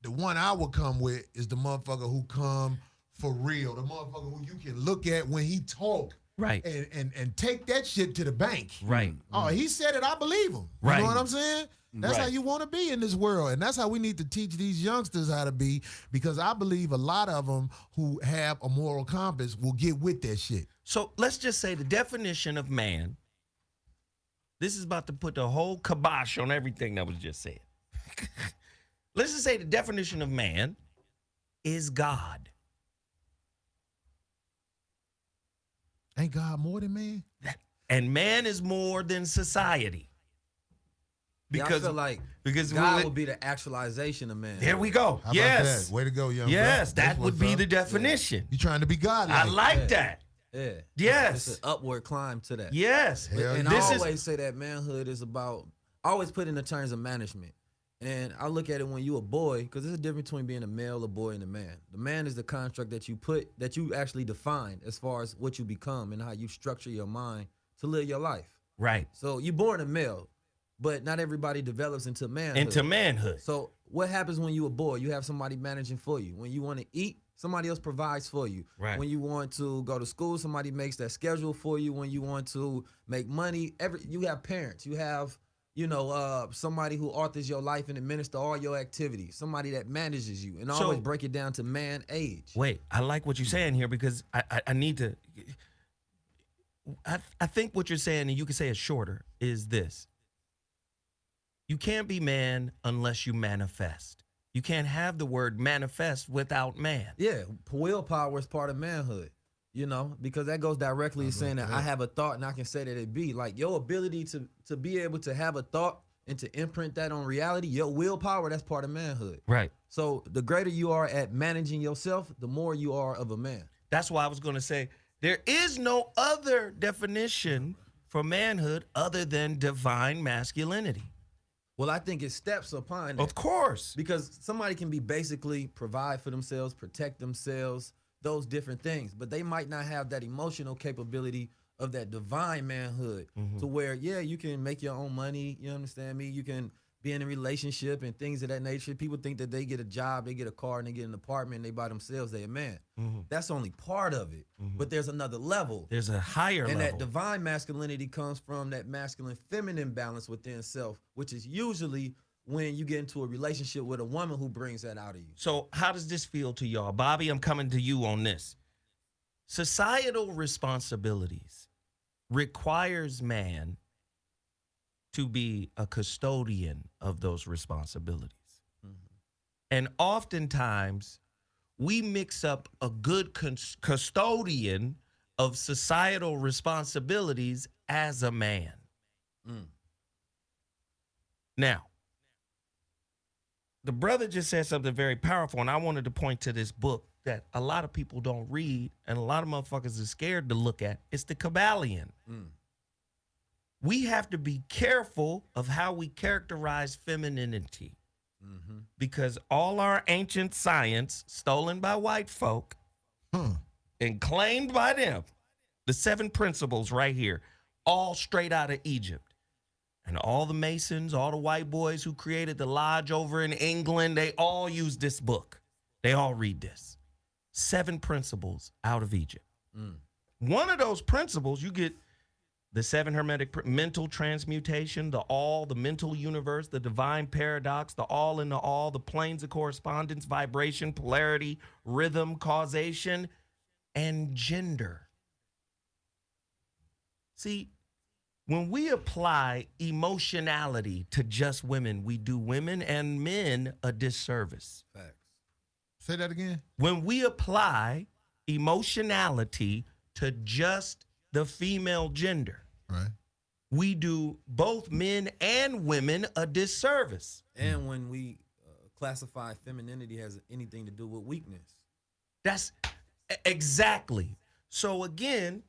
the one I would come with is the motherfucker who come for real, the motherfucker who you can look at when he talk. Right. And take that shit to the bank. Right. Oh, he said it, I believe him. Right. You know what I'm saying? That's how you want to be in this world. And that's how we need to teach these youngsters how to be, because I believe a lot of them who have a moral compass will get with that shit. So let's just say the definition of man, this is about to put the whole kibosh on everything that was just said. Let's just say the definition of man is God. Ain't God more than man? And man is more than society. I feel like because God would be the actualization of man. There we go. How about Yes. that? Way to go, young Yes, brother. that would be the definition. You trying to be God? I like that. Yeah. Yes. It's an upward climb to that. Yes. Hell And This I is- always say that manhood is about, I always put it in the terms of management. And I look at it when you a boy, because there's a difference between being a male, a boy, and a man. The man is the construct that you actually define as far as what you become and how you structure your mind to live your life. Right. So you're born a male, but not everybody develops into manhood. Into manhood. So what happens when you a boy? You have somebody managing for you. When you want to eat, somebody else provides for you. Right. When you want to go to school, somebody makes that schedule for you. When you want to make money, you have parents. You have, somebody who authors your life and administer all your activities. Somebody that manages you. And I So- always break it down to man age. Wait, I like what you're saying here because I need to. I think what you're saying, and you can say it shorter, is this. You can't be man unless you manifest. You can't have the word manifest without man. Yeah, willpower is part of manhood, because that goes directly to saying that I have a thought and I can say that it be. Like your ability to be able to have a thought and to imprint that on reality, your willpower, that's part of manhood. Right. So the greater you are at managing yourself, the more you are of a man. That's why I was going to say there is no other definition for manhood other than divine masculinity. Well, I think it steps upon that. Of course. Because somebody can be basically provide for themselves, protect themselves, those different things, but they might not have that emotional capability of that divine manhood to where, you can make your own money, you understand me? You can be in a relationship and things of that nature. People think that they get a job, they get a car, and they get an apartment, and they by themselves, they a man. That's only part of it, but there's another level. There's a higher And level. that divine masculinity comes from that masculine-feminine balance within self, which is usually when you get into a relationship with a woman who brings that out of you. So how does this feel to y'all? Bobby, I'm coming to you on this. Societal responsibilities requires man to be a custodian of those responsibilities. And oftentimes we mix up a good custodian of societal responsibilities as a man. Now, the brother just said something very powerful, and I wanted to point to this book that a lot of people don't read and a lot of motherfuckers are scared to look at. It's the Kabbalion. We have to be careful of how we characterize femininity because all our ancient science stolen by white folk and claimed by them, the 7 principles right here, all straight out of Egypt. And all the Masons, all the white boys who created the lodge over in England, they all use this book. They all read this. 7 principles out of Egypt. One of those principles, you get the 7 hermetic mental transmutation, the mental universe, the divine paradox, the all in the all, the planes of correspondence, vibration, polarity, rhythm, causation, and gender. See, when we apply emotionality to just women, we do women and men a disservice. Facts. Say that again. When we apply emotionality to just the female gender, Right. we do both men and women a disservice. And when we classify femininity has anything to do with weakness. That's exactly. So again,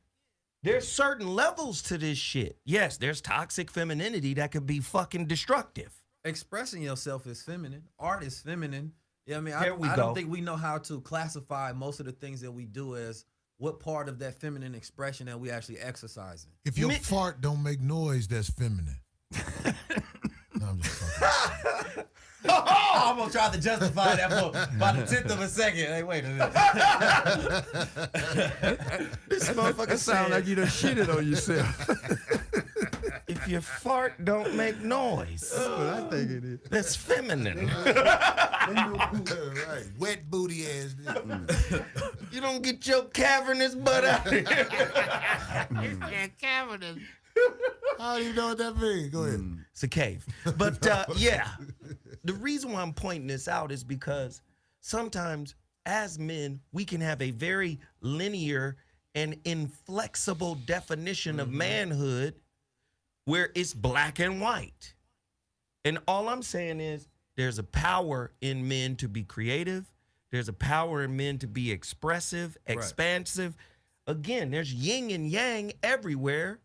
there's certain levels to this shit. Yes, there's toxic femininity that could be fucking destructive. Expressing yourself is feminine. Art is feminine. Yeah, There we I go. don't think we know how to classify most of the things that we do as what part of that feminine expression that we actually exercising. If your fart don't make noise, that's feminine. No, I'm just fucking. I almost tried to justify that for by the 10th of a second. Hey, wait a minute. This motherfucker That sound like you done shitted on yourself. if if you fart, don't make noise. That's what I think it is. That's feminine. Right. Wet booty ass. You don't get your cavernous butt out here. Cavernous. I don't even know what that means. Go ahead. It's a cave. But yeah, the reason why I'm pointing this out is because sometimes as men, we can have a very linear and inflexible definition of manhood where it's black and white. And all I'm saying is there's a power in men to be creative. There's a power in men to be expressive, expansive. Again, there's yin and yang everywhere.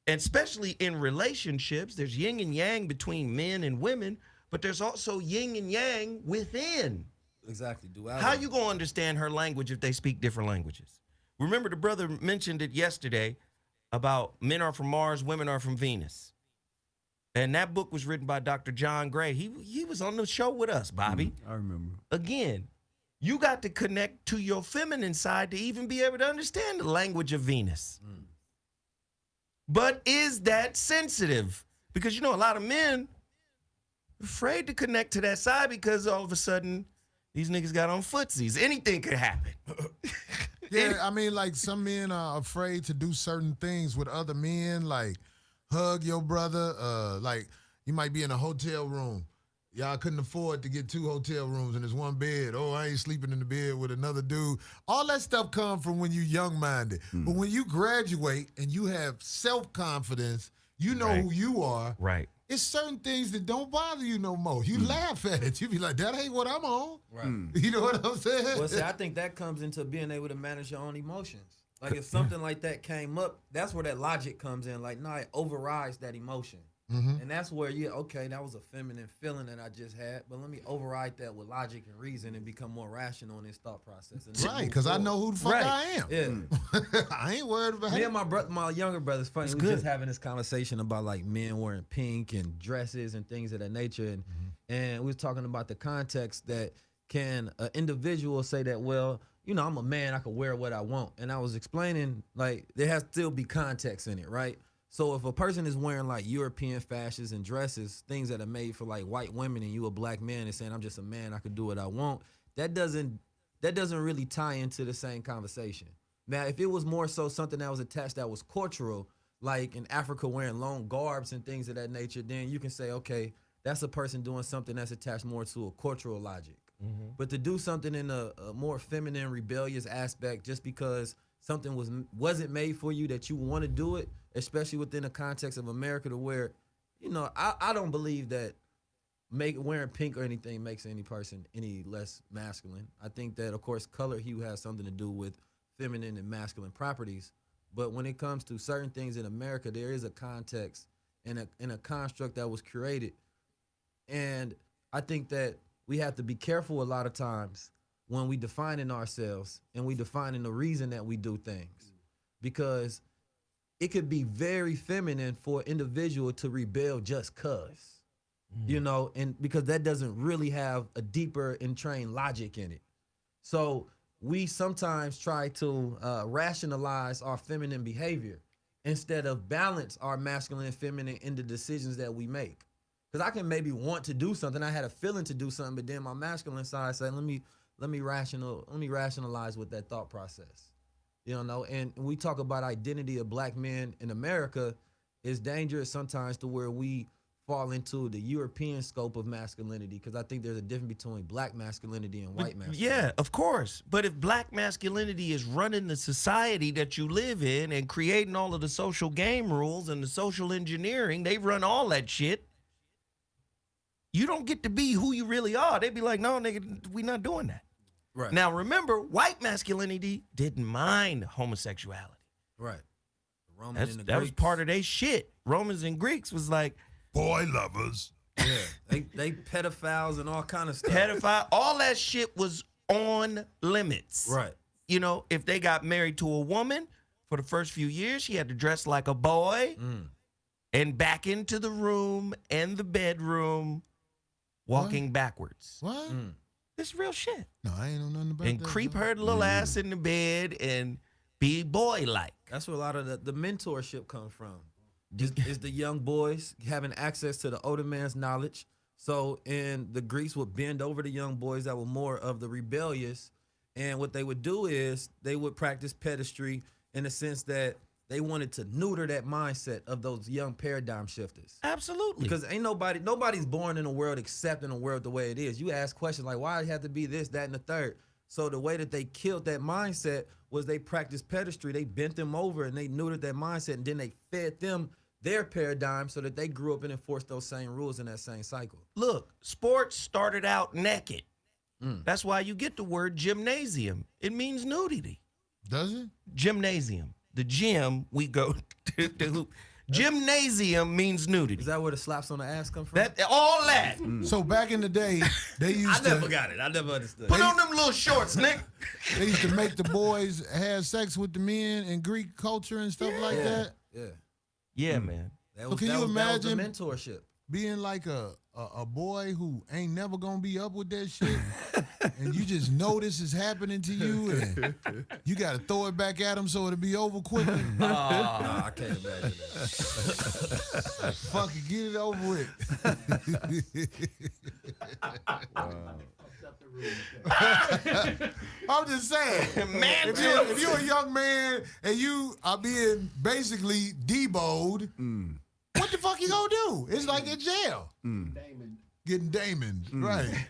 And especially in relationships, there's yin and yang between men and women, but there's also yin and yang within. Exactly. Duality. How you gonna understand her language if they speak different languages? Remember the brother mentioned it yesterday about men are from Mars, women are from Venus. And that book was written by Dr. John Gray. He was on the show with us, Bobby. I remember. Again, you got to connect to your feminine side to even be able to understand the language of Venus. But is that sensitive? Because, you know, a lot of men are afraid to connect to that side because all of a sudden these niggas got on footsies. Anything could happen. Yeah, I mean, like some men are afraid to do certain things with other men, like hug your brother. Like you might be in a hotel room. Y'all couldn't afford to get 2 hotel rooms and there's one bed. Oh, I ain't sleeping in the bed with another dude. All that stuff comes from when you young-minded. But when you graduate and you have self-confidence, you know who you are. Right. It's certain things that don't bother you no more. You laugh at it. You be like, that ain't what I'm on. Right. You know what I'm saying? Well, see, I think that comes into being able to manage your own emotions. Like if something like that came up, that's where that logic comes in. Like, no, it overrides that emotion. And that's where okay, that was a feminine feeling that I just had, but let me override that with logic and reason and become more rational in this thought process. And Right, because I know who the fuck I am. Yeah. I ain't worried about Me it. and my younger brother's funny. We just having this conversation about like men wearing pink and dresses and things of that nature, and we was talking about the context that can an individual say that, well, you know, I'm a man, I can wear what I want, and I was explaining like there has to still be context in it, right? So if a person is wearing like European fashions and dresses, things that are made for like white women, and you a black man and saying I'm just a man, I could do what I want, that doesn't really tie into the same conversation. Now, if it was more so something that was attached that was cultural, like in Africa wearing long garbs and things of that nature, then you can say, okay, that's a person doing something that's attached more to a cultural logic. But to do something in a more feminine, rebellious aspect just because something wasn't made for you that you want to do it, especially within the context of America, to where, you know, I don't believe that wearing pink or anything makes any person any less masculine. I think that, of course, color hue has something to do with feminine and masculine properties. But when it comes to certain things in America, there is a context and a construct that was created. And I think that we have to be careful a lot of times when we defining ourselves and we defining the reason that we do things, because it could be very feminine for an individual to rebel just cause, you know, and because that doesn't really have a deeper entrained logic in it. So we sometimes try to rationalize our feminine behavior instead of balance our masculine and feminine in the decisions that we make. Because I can maybe want to do something, I had a feeling to do something, but then my masculine side said, let me rationalize with that thought process. You know, and we talk about identity of black men in America, is dangerous sometimes to where we fall into the European scope of masculinity, because I think there's a difference between black masculinity and white masculinity. Yeah, of course. But if black masculinity is running the society that you live in and creating all of the social game rules and the social engineering, they run all that shit. You don't get to be who you really are. They'd be like, no, nigga, we not doing that. Right. Now, remember, white masculinity didn't mind homosexuality. Right. That was part of their shit. Romans and Greeks was like, Boy lovers. Yeah. they pedophiles and all kind of stuff. Pedophile, all that shit was on limits. Right. You know, if they got married to a woman, for the first few years, she had to dress like a boy and back into the room and the bedroom, walking backwards. What? This real shit. No, I ain't know nothing about And that. creep her little ass in the bed and be boy-like. That's where a lot of the mentorship comes from. is the young boys having access to the older man's knowledge. So, and the Greeks would bend over the young boys that were more of the rebellious. And what they would do is they would practice pedestry in the sense that they wanted to neuter that mindset of those young paradigm shifters. Absolutely. Because nobody's born in a world accepting a world the way it is. You ask questions like, why it have to be this, that, and the third? So the way that they killed that mindset was they practiced pedestry. They bent them over and they neutered that mindset, and then they fed them their paradigm so that they grew up and enforced those same rules in that same cycle. Look, sports started out naked. That's why you get the word gymnasium. It means nudity. Does it? Gymnasium. The gym we go to. Gymnasium means nudity. Is that where the slaps on the ass come from? That all that. So back in the day, they used I never got it. I never understood. Put on them little shorts, Nick. they used to make the boys have sex with the men in Greek culture and stuff like that. Yeah. Yeah, man. That was, can that you was- that was the imagine- mentorship? Being like a boy who ain't never gonna be up with that shit, and you just know this is happening to you, and you gotta throw it back at them so it'll be over quickly. No, I can't imagine that. Fuck it, get it over with. I'm just saying, Man, if you're a young man and you are being basically deboed, what the fuck you gonna do? It's like in jail. Getting Damon, right.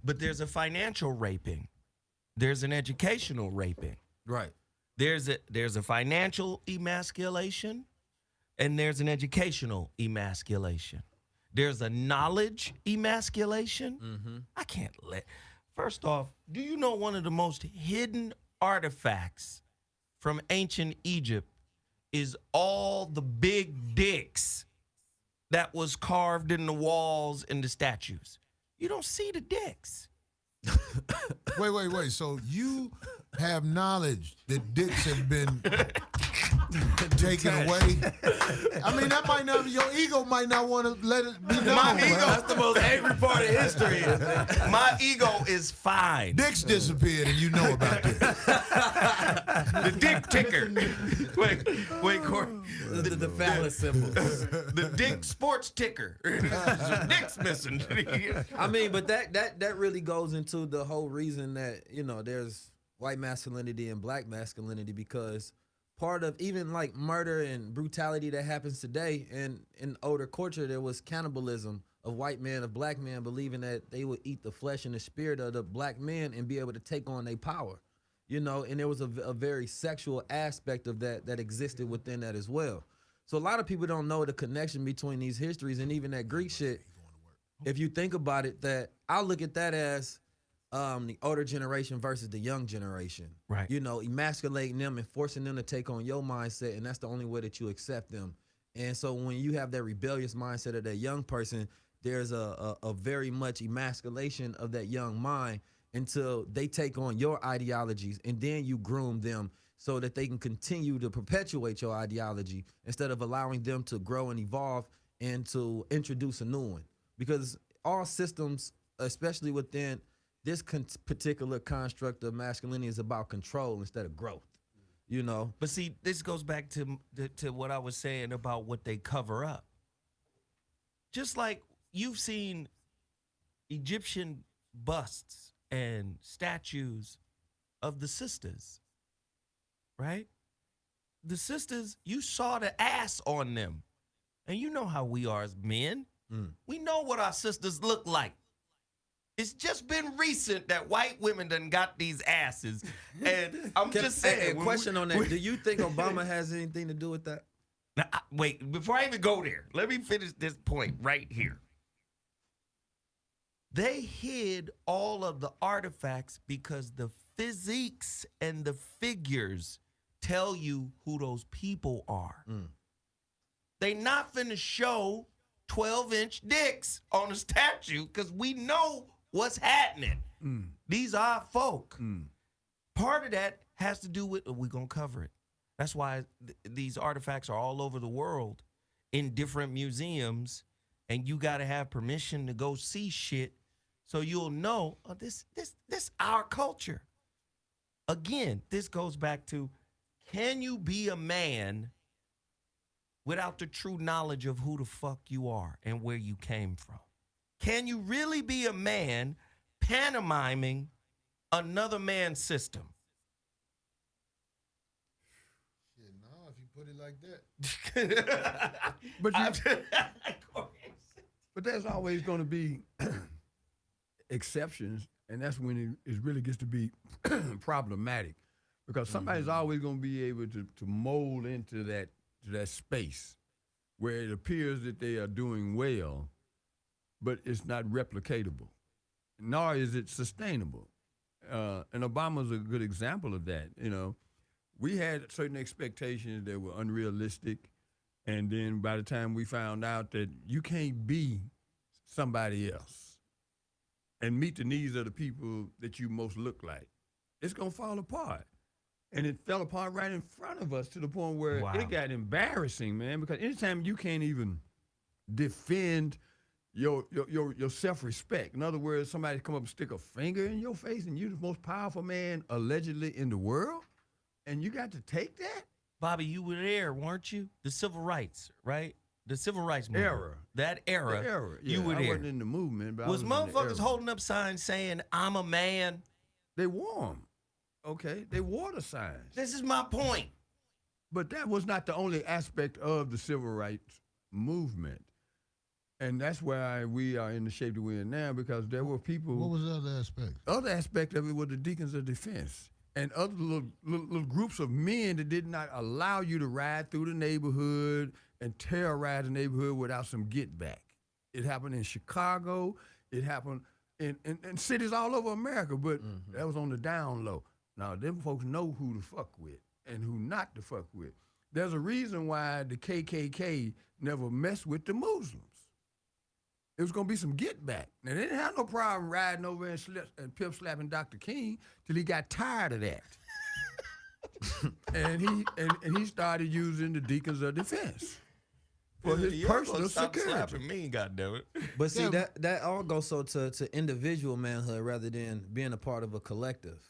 But there's a financial raping. There's an educational raping. Right. There's a financial emasculation, and there's an educational emasculation. There's a knowledge emasculation. I can't let. First off, do you know one of the most hidden artifacts from ancient Egypt is all the big dicks that was carved in the walls and the statues? You don't see the dicks. Wait. So you have knowledge that dicks have been taken away. I mean, that might not. Your ego might not want to let it be known. My ego- That's the most angry part of history. My ego is fine. Dicks disappeared, and you know about this. The dick ticker. Wait, Corey. The phallus symbol. The dick sports ticker. Dick's missing. I mean, but that really goes into the whole reason that, there's white masculinity and black masculinity, because part of even like murder and brutality that happens today, and in older culture, there was cannibalism of white men, of black men, believing that they would eat the flesh and the spirit of the black men and be able to take on their power, and there was a very sexual aspect of that existed within that as well. So a lot of people don't know the connection between these histories and even that Greek shit. If you think about it, that I look at that as the older generation versus the young generation. Right. Emasculating them and forcing them to take on your mindset, and that's the only way that you accept them. And so when you have that rebellious mindset of that young person, there's a very much emasculation of that young mind until they take on your ideologies, and then you groom them so that they can continue to perpetuate your ideology instead of allowing them to grow and evolve and to introduce a new one. Because all systems, especially within this particular construct of masculinity, is about control instead of growth, But see, this goes back to what I was saying about what they cover up. Just like you've seen Egyptian busts and statues of the sisters, right? The sisters, you saw the ass on them. And you know how we are as men. We know what our sisters look like. It's just been recent that white women done got these asses. And I'm just saying. A question on that. Do you think Obama has anything to do with that? Now, wait, before I even go there, let me finish this point right here. They hid all of the artifacts because the physiques and the figures tell you who those people are. They not finna show 12-inch dicks on a statue because we know what's happening. These are our folk. Part of that has to do with, we're going to cover it. That's why these artifacts are all over the world in different museums, and you got to have permission to go see shit so you'll know, oh, this our culture. Again, this goes back to, can you be a man without the true knowledge of who the fuck you are and where you came from? Can you really be a man pantomiming another man's system? Shit, no, if you put it like that. But there's always going to be exceptions, and that's when it really gets to be problematic, because somebody's always going to be able to mold into that space where it appears that they are doing well, but it's not replicatable, nor is it sustainable. And Obama's a good example of that. You know, we had certain expectations that were unrealistic, and then by the time we found out that you can't be somebody else and meet the needs of the people that you most look like, it's going to fall apart. And it fell apart right in front of us to the point where it got embarrassing, man, because anytime you can't even defend your self-respect. In other words, somebody come up and stick a finger in your face and you're the most powerful man allegedly in the world, and you got to take that? Bobby, you were there, weren't you? The civil rights, right? The civil rights movement. Era. That era. The era. Yeah, you were I there. wasn't in the movement, but Was I was in the motherfuckers era. holding up signs saying, I'm a man? They wore 'em. Okay? They wore the signs. This is my point. But that was not the only aspect of the civil rights movement. And that's why we are in the shape that we're in now, because there were people. What was the other aspect? Other aspect of it were the deacons of defense and other little groups of men that did not allow you to ride through the neighborhood and terrorize the neighborhood without some get back. It happened in Chicago. It happened in cities all over America, but that was on the down low. Now, them folks know who to fuck with and who not to fuck with. There's a reason why the KKK never messed with the Muslims. It was going to be some get back. Now, they didn't have no problem riding over and pimp slapping Dr. King till he got tired of that. and he started using the deacons of defense for his personal security. Slapping me, goddammit. But see, that all goes to individual manhood rather than being a part of a collective,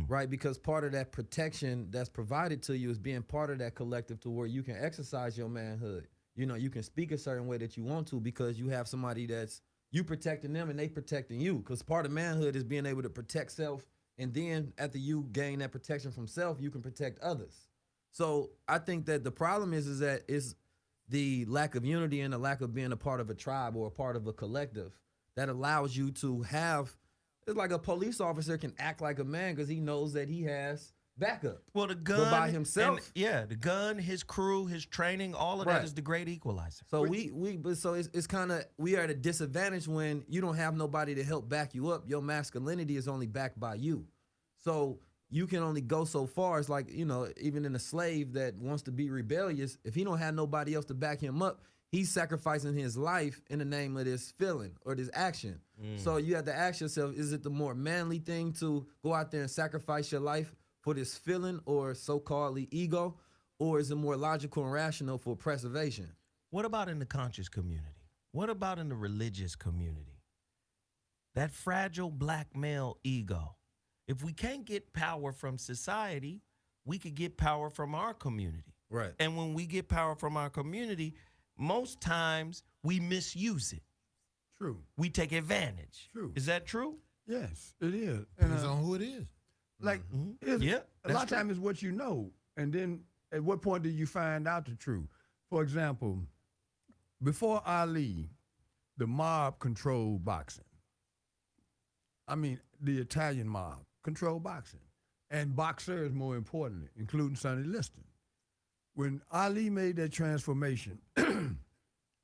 right? Because part of that protection that's provided to you is being part of that collective to where you can exercise your manhood. You know, you can speak a certain way that you want to because you have somebody that's you protecting them and they protecting you. Because part of manhood is being able to protect self, and then after you gain that protection from self, you can protect others. So I think that the problem is that it's the lack of unity and the lack of being a part of a tribe or a part of a collective that allows you to have. It's like a police officer can act like a man because he knows that he has backup. Well, the gun but by himself, the gun, his crew, his training, all of that is the great equalizer. So it's kind of we are at a disadvantage when you don't have nobody to help back you up. Your masculinity is only backed by you, so you can only go so far. It's like, you know, even in a slave that wants to be rebellious, if he don't have nobody else to back him up, he's sacrificing his life in the name of this feeling or this action. So you have to ask yourself: is it the more manly thing to go out there and sacrifice your life for this feeling or so-called ego, or is it more logical and rational for preservation? What about in the conscious community? What about in the religious community? That fragile black male ego. If we can't get power from society, we could get power from our community. Right. And when we get power from our community, most times we misuse it. True. We take advantage. True. Is that true? Yes, it is. Depends on who it is. Like, a lot of times it's what you know, and then at what point do you find out the truth? For example, before Ali, the mob controlled boxing. I mean, the Italian mob controlled boxing, and boxers, more importantly, including Sonny Liston. When Ali made that transformation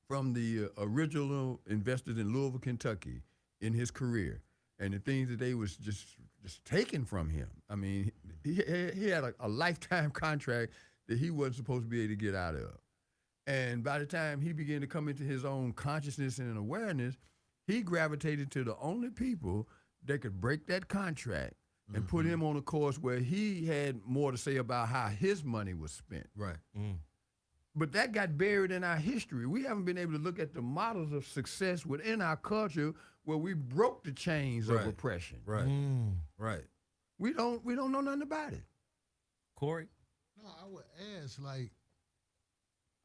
from the original investors in Louisville, Kentucky, in his career, and the things that they was just taken from him. I mean, he had a lifetime contract that he wasn't supposed to be able to get out of. And by the time he began to come into his own consciousness and awareness, he gravitated to the only people that could break that contract and put him on a course where he had more to say about how his money was spent. Right. But that got buried in our history. We haven't been able to look at the models of success within our culture where we broke the chains of oppression. Right. Right. We don't know nothing about it. Corey? No, I would ask, like,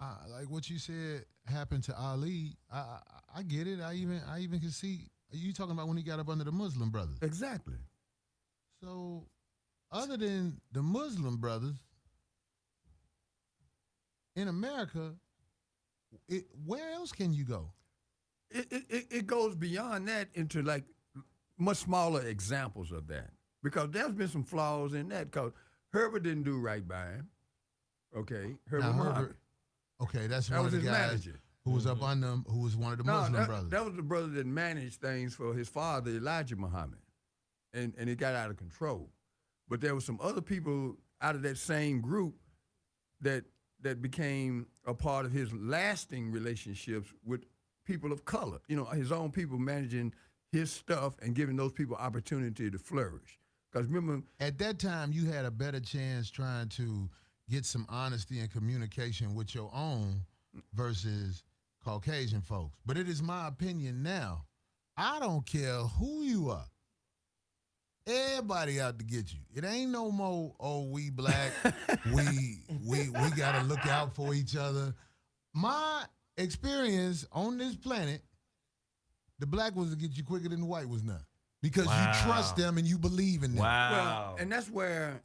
Like what you said happened to Ali. I get it. I even can see you talking about when he got up under the Muslim brothers. Exactly. So, other than the Muslim brothers in America, where else can you go? It goes beyond that into like much smaller examples of that, because there's been some flaws in that. Because Herbert didn't do right by him. Okay, Herbert. Muhammad. Okay, that's That one was of the his guys manager. who was up under him, who was one of the Muslim brothers. That was the brother that managed things for his father, Elijah Muhammad, and it got out of control. But there were some other people out of that same group that became a part of his lasting relationships with people of color. You know, his own people managing his stuff and giving those people opportunity to flourish. Because remember, at that time, you had a better chance trying to get some honesty and communication with your own versus Caucasian folks. But it is my opinion now. I don't care who you are. Everybody out to get you. It ain't no more, oh, we black, we gotta look out for each other. My experience on this planet, the black was to get you quicker than the white was not. Because you trust them and you believe in them. Wow. well, and that's where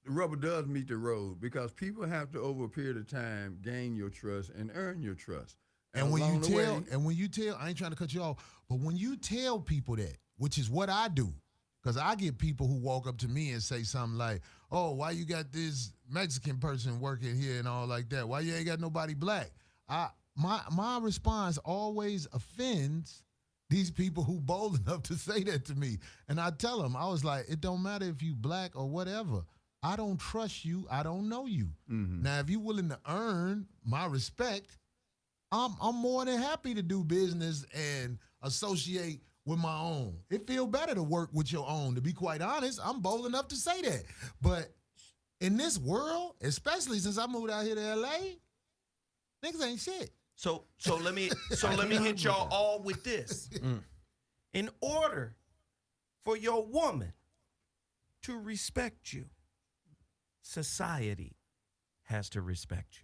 the rubber does meet the road, because people have to, over a period of time, gain your trust and earn your trust. And when along the way, you tell, I ain't trying to cut you off, but when you tell people that, which is what I do, because I get people who walk up to me and say something like, oh, why you got this Mexican person working here and all like that? Why you ain't got nobody black? My response always offends these people who bold enough to say that to me. And I tell them, I was like, it don't matter if you black or whatever. I don't trust you. I don't know you. Mm-hmm. Now, if you're willing to earn my respect, I'm more than happy to do business and associate with my own. It feel better to work with your own, to be quite honest. I'm bold enough to say that. But in this world, especially since I moved out here to LA, niggas ain't shit. So let me hit y'all all with this. In order for your woman to respect you, society has to respect you.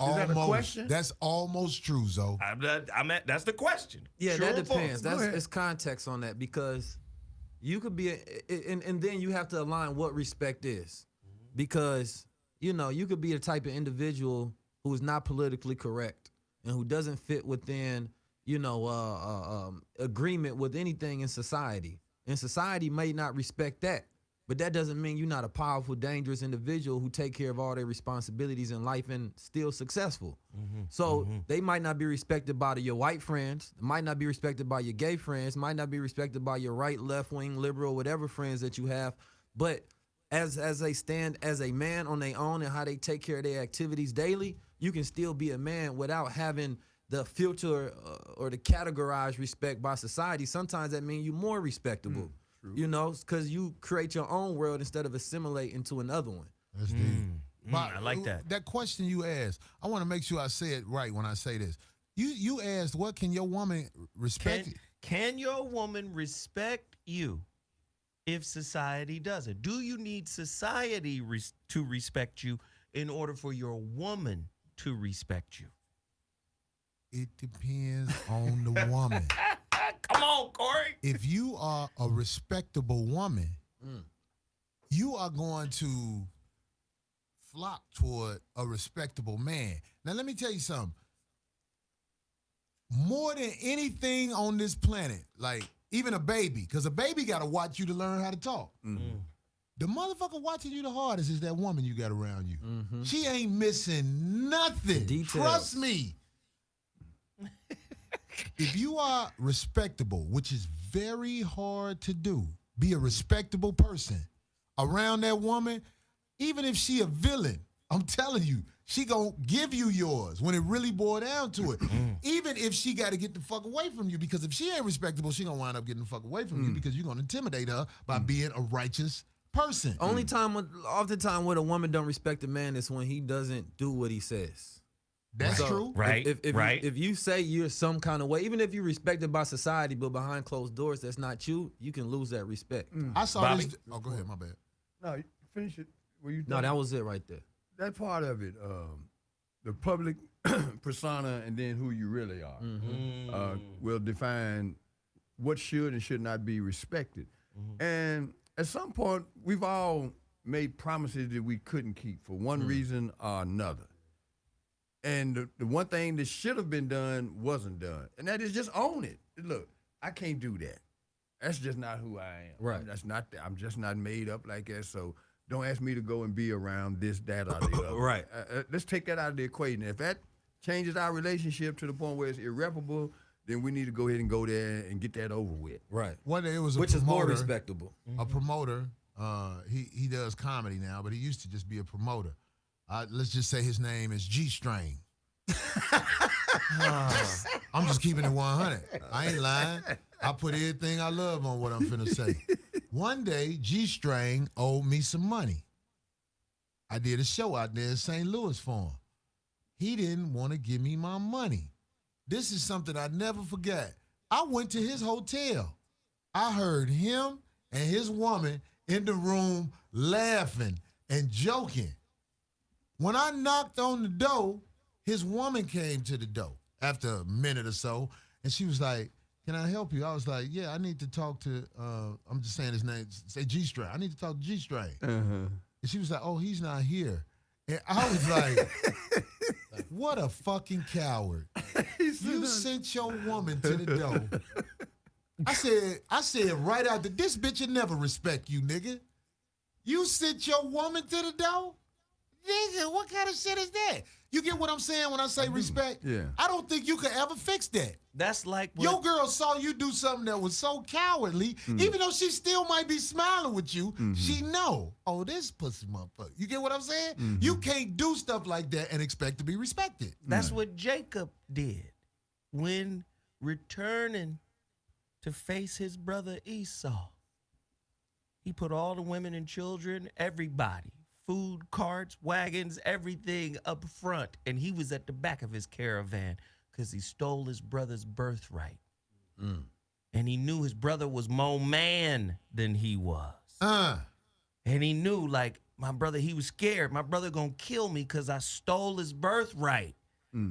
Is that a question? That's almost true, Zo. That's the question. Yeah, True that or false? depends. It's context on that, because you could be, and then you have to align what respect is, because you could be a type of individual who is not politically correct and who doesn't fit within agreement with anything in society, and society may not respect that. But that doesn't mean you're not a powerful, dangerous individual who take care of all their responsibilities in life and still successful. So they might not be respected by your white friends, might not be respected by your gay friends, might not be respected by your right, left wing, liberal, whatever friends that you have. But as they stand as a man on their own and how they take care of their activities daily, you can still be a man without having the filter or the categorized respect by society. Sometimes that means you're more respectable. True. Because you create your own world instead of assimilate into another one. That's deep. I like that. That question you asked, I want to make sure I say it right when I say this. You asked, what can your woman respect? Can your woman respect you if society doesn't? Do you need society to respect you in order for your woman to respect you? It depends on the woman. Come on, Corey. If you are a respectable woman, you are going to flock toward a respectable man. Now, let me tell you something. More than anything on this planet, like even a baby, because a baby got to watch you to learn how to talk. The motherfucker watching you the hardest is that woman you got around you. She ain't missing nothing. Trust me. If you are respectable, which is very hard to do, be a respectable person around that woman, even if she a villain, I'm telling you, she gonna give you yours when it really boils down to it. Even if she got to get the fuck away from you, because if she ain't respectable, she gonna wind up getting the fuck away from you because you're gonna intimidate her by being a righteous person. Oftentimes when a woman don't respect a man is when he doesn't do what he says. That's true. Right. If you say you're some kind of way, even if you're respected by society, but behind closed doors, that's not you, you can lose that respect. I saw Bobby? this. Oh, go ahead. My bad. No, finish it. No, that was it right there. That part of it, the public persona and then who you really are will define what should and should not be respected. And at some point, we've all made promises that we couldn't keep for one reason or another. And the one thing that should have been done wasn't done. And that is just own it. Look, I can't do that. That's just not who I am. Right. I'm just not made up like that. So don't ask me to go and be around this, that, or the other. Right. Let's take that out of the equation. If that changes our relationship to the point where it's irreparable, then we need to go ahead and go there and get that over with. Right. One day it was a Which is more promoter, respectable. a promoter. He does comedy now, but he used to just be a promoter. Let's just say his name is G-String. I'm just keeping it 100. I ain't lying. I put everything I love on what I'm finna say. One day, G-String owed me some money. I did a show out there in St. Louis for him. He didn't want to give me my money. This is something I never forget. I went to his hotel. I heard him and his woman in the room laughing and joking. When I knocked on the door, his woman came to the door after a minute or so, and she was like, "Can I help you?" I was like, "Yeah, I need to talk to, I'm just saying his name, say G-String. I need to talk to G-String." And she was like, "Oh, he's not here." And I was like, what a fucking coward. You sent your woman to the door. I said right out that this bitch will never respect you, nigga. You sent your woman to the door? Nigga, what kind of shit is that? You get what I'm saying when I say respect? Yeah. I don't think you could ever fix that. That's like when, Your girl saw you do something that was so cowardly, even though she still might be smiling with you, she know, oh, this pussy motherfucker. You get what I'm saying? You can't do stuff like that and expect to be respected. that's what Jacob did when returning to face his brother Esau. He put all the women and children, everybody, food, carts, wagons, everything up front, and he was at the back of his caravan because he stole his brother's birthright. And he knew his brother was more man than he was. And he knew, like, my brother, he was scared. My brother gonna kill me because I stole his birthright.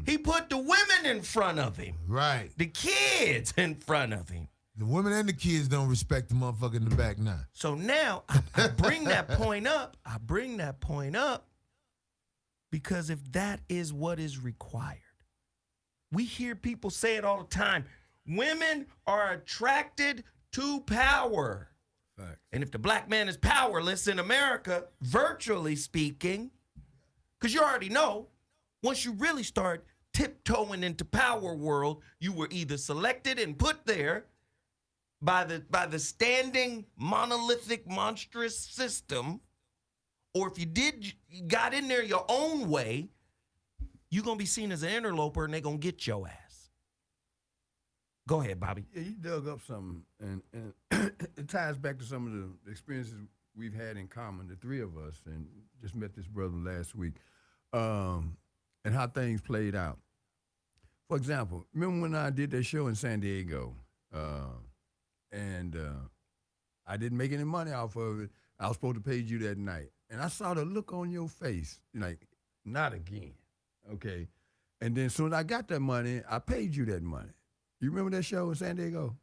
He put the women in front of him, Right. the kids in front of him. The women and the kids don't respect the motherfucker in the back now. So now I bring that point up. I bring that point up because if that is what is required, we hear people say it all the time. Women are attracted to power. Facts. And if the black man is powerless in America, virtually speaking, because you already know, once you really start tiptoeing into power world, you were either selected and put there by the standing monolithic monstrous system, or if you got in there your own way, you're gonna be seen as an interloper and they're gonna get your ass. Go ahead, Bobby. Yeah, you dug up something, and it ties back to some of the experiences we've had in common, the three of us, and just met this brother last week, and how things played out. For example, remember when I did that show in San Diego, and I didn't make any money off of it. I was supposed to pay you that night. And I saw the look on your face, like, not again, okay? And then as soon as I got that money, I paid you that money. You remember that show in San Diego?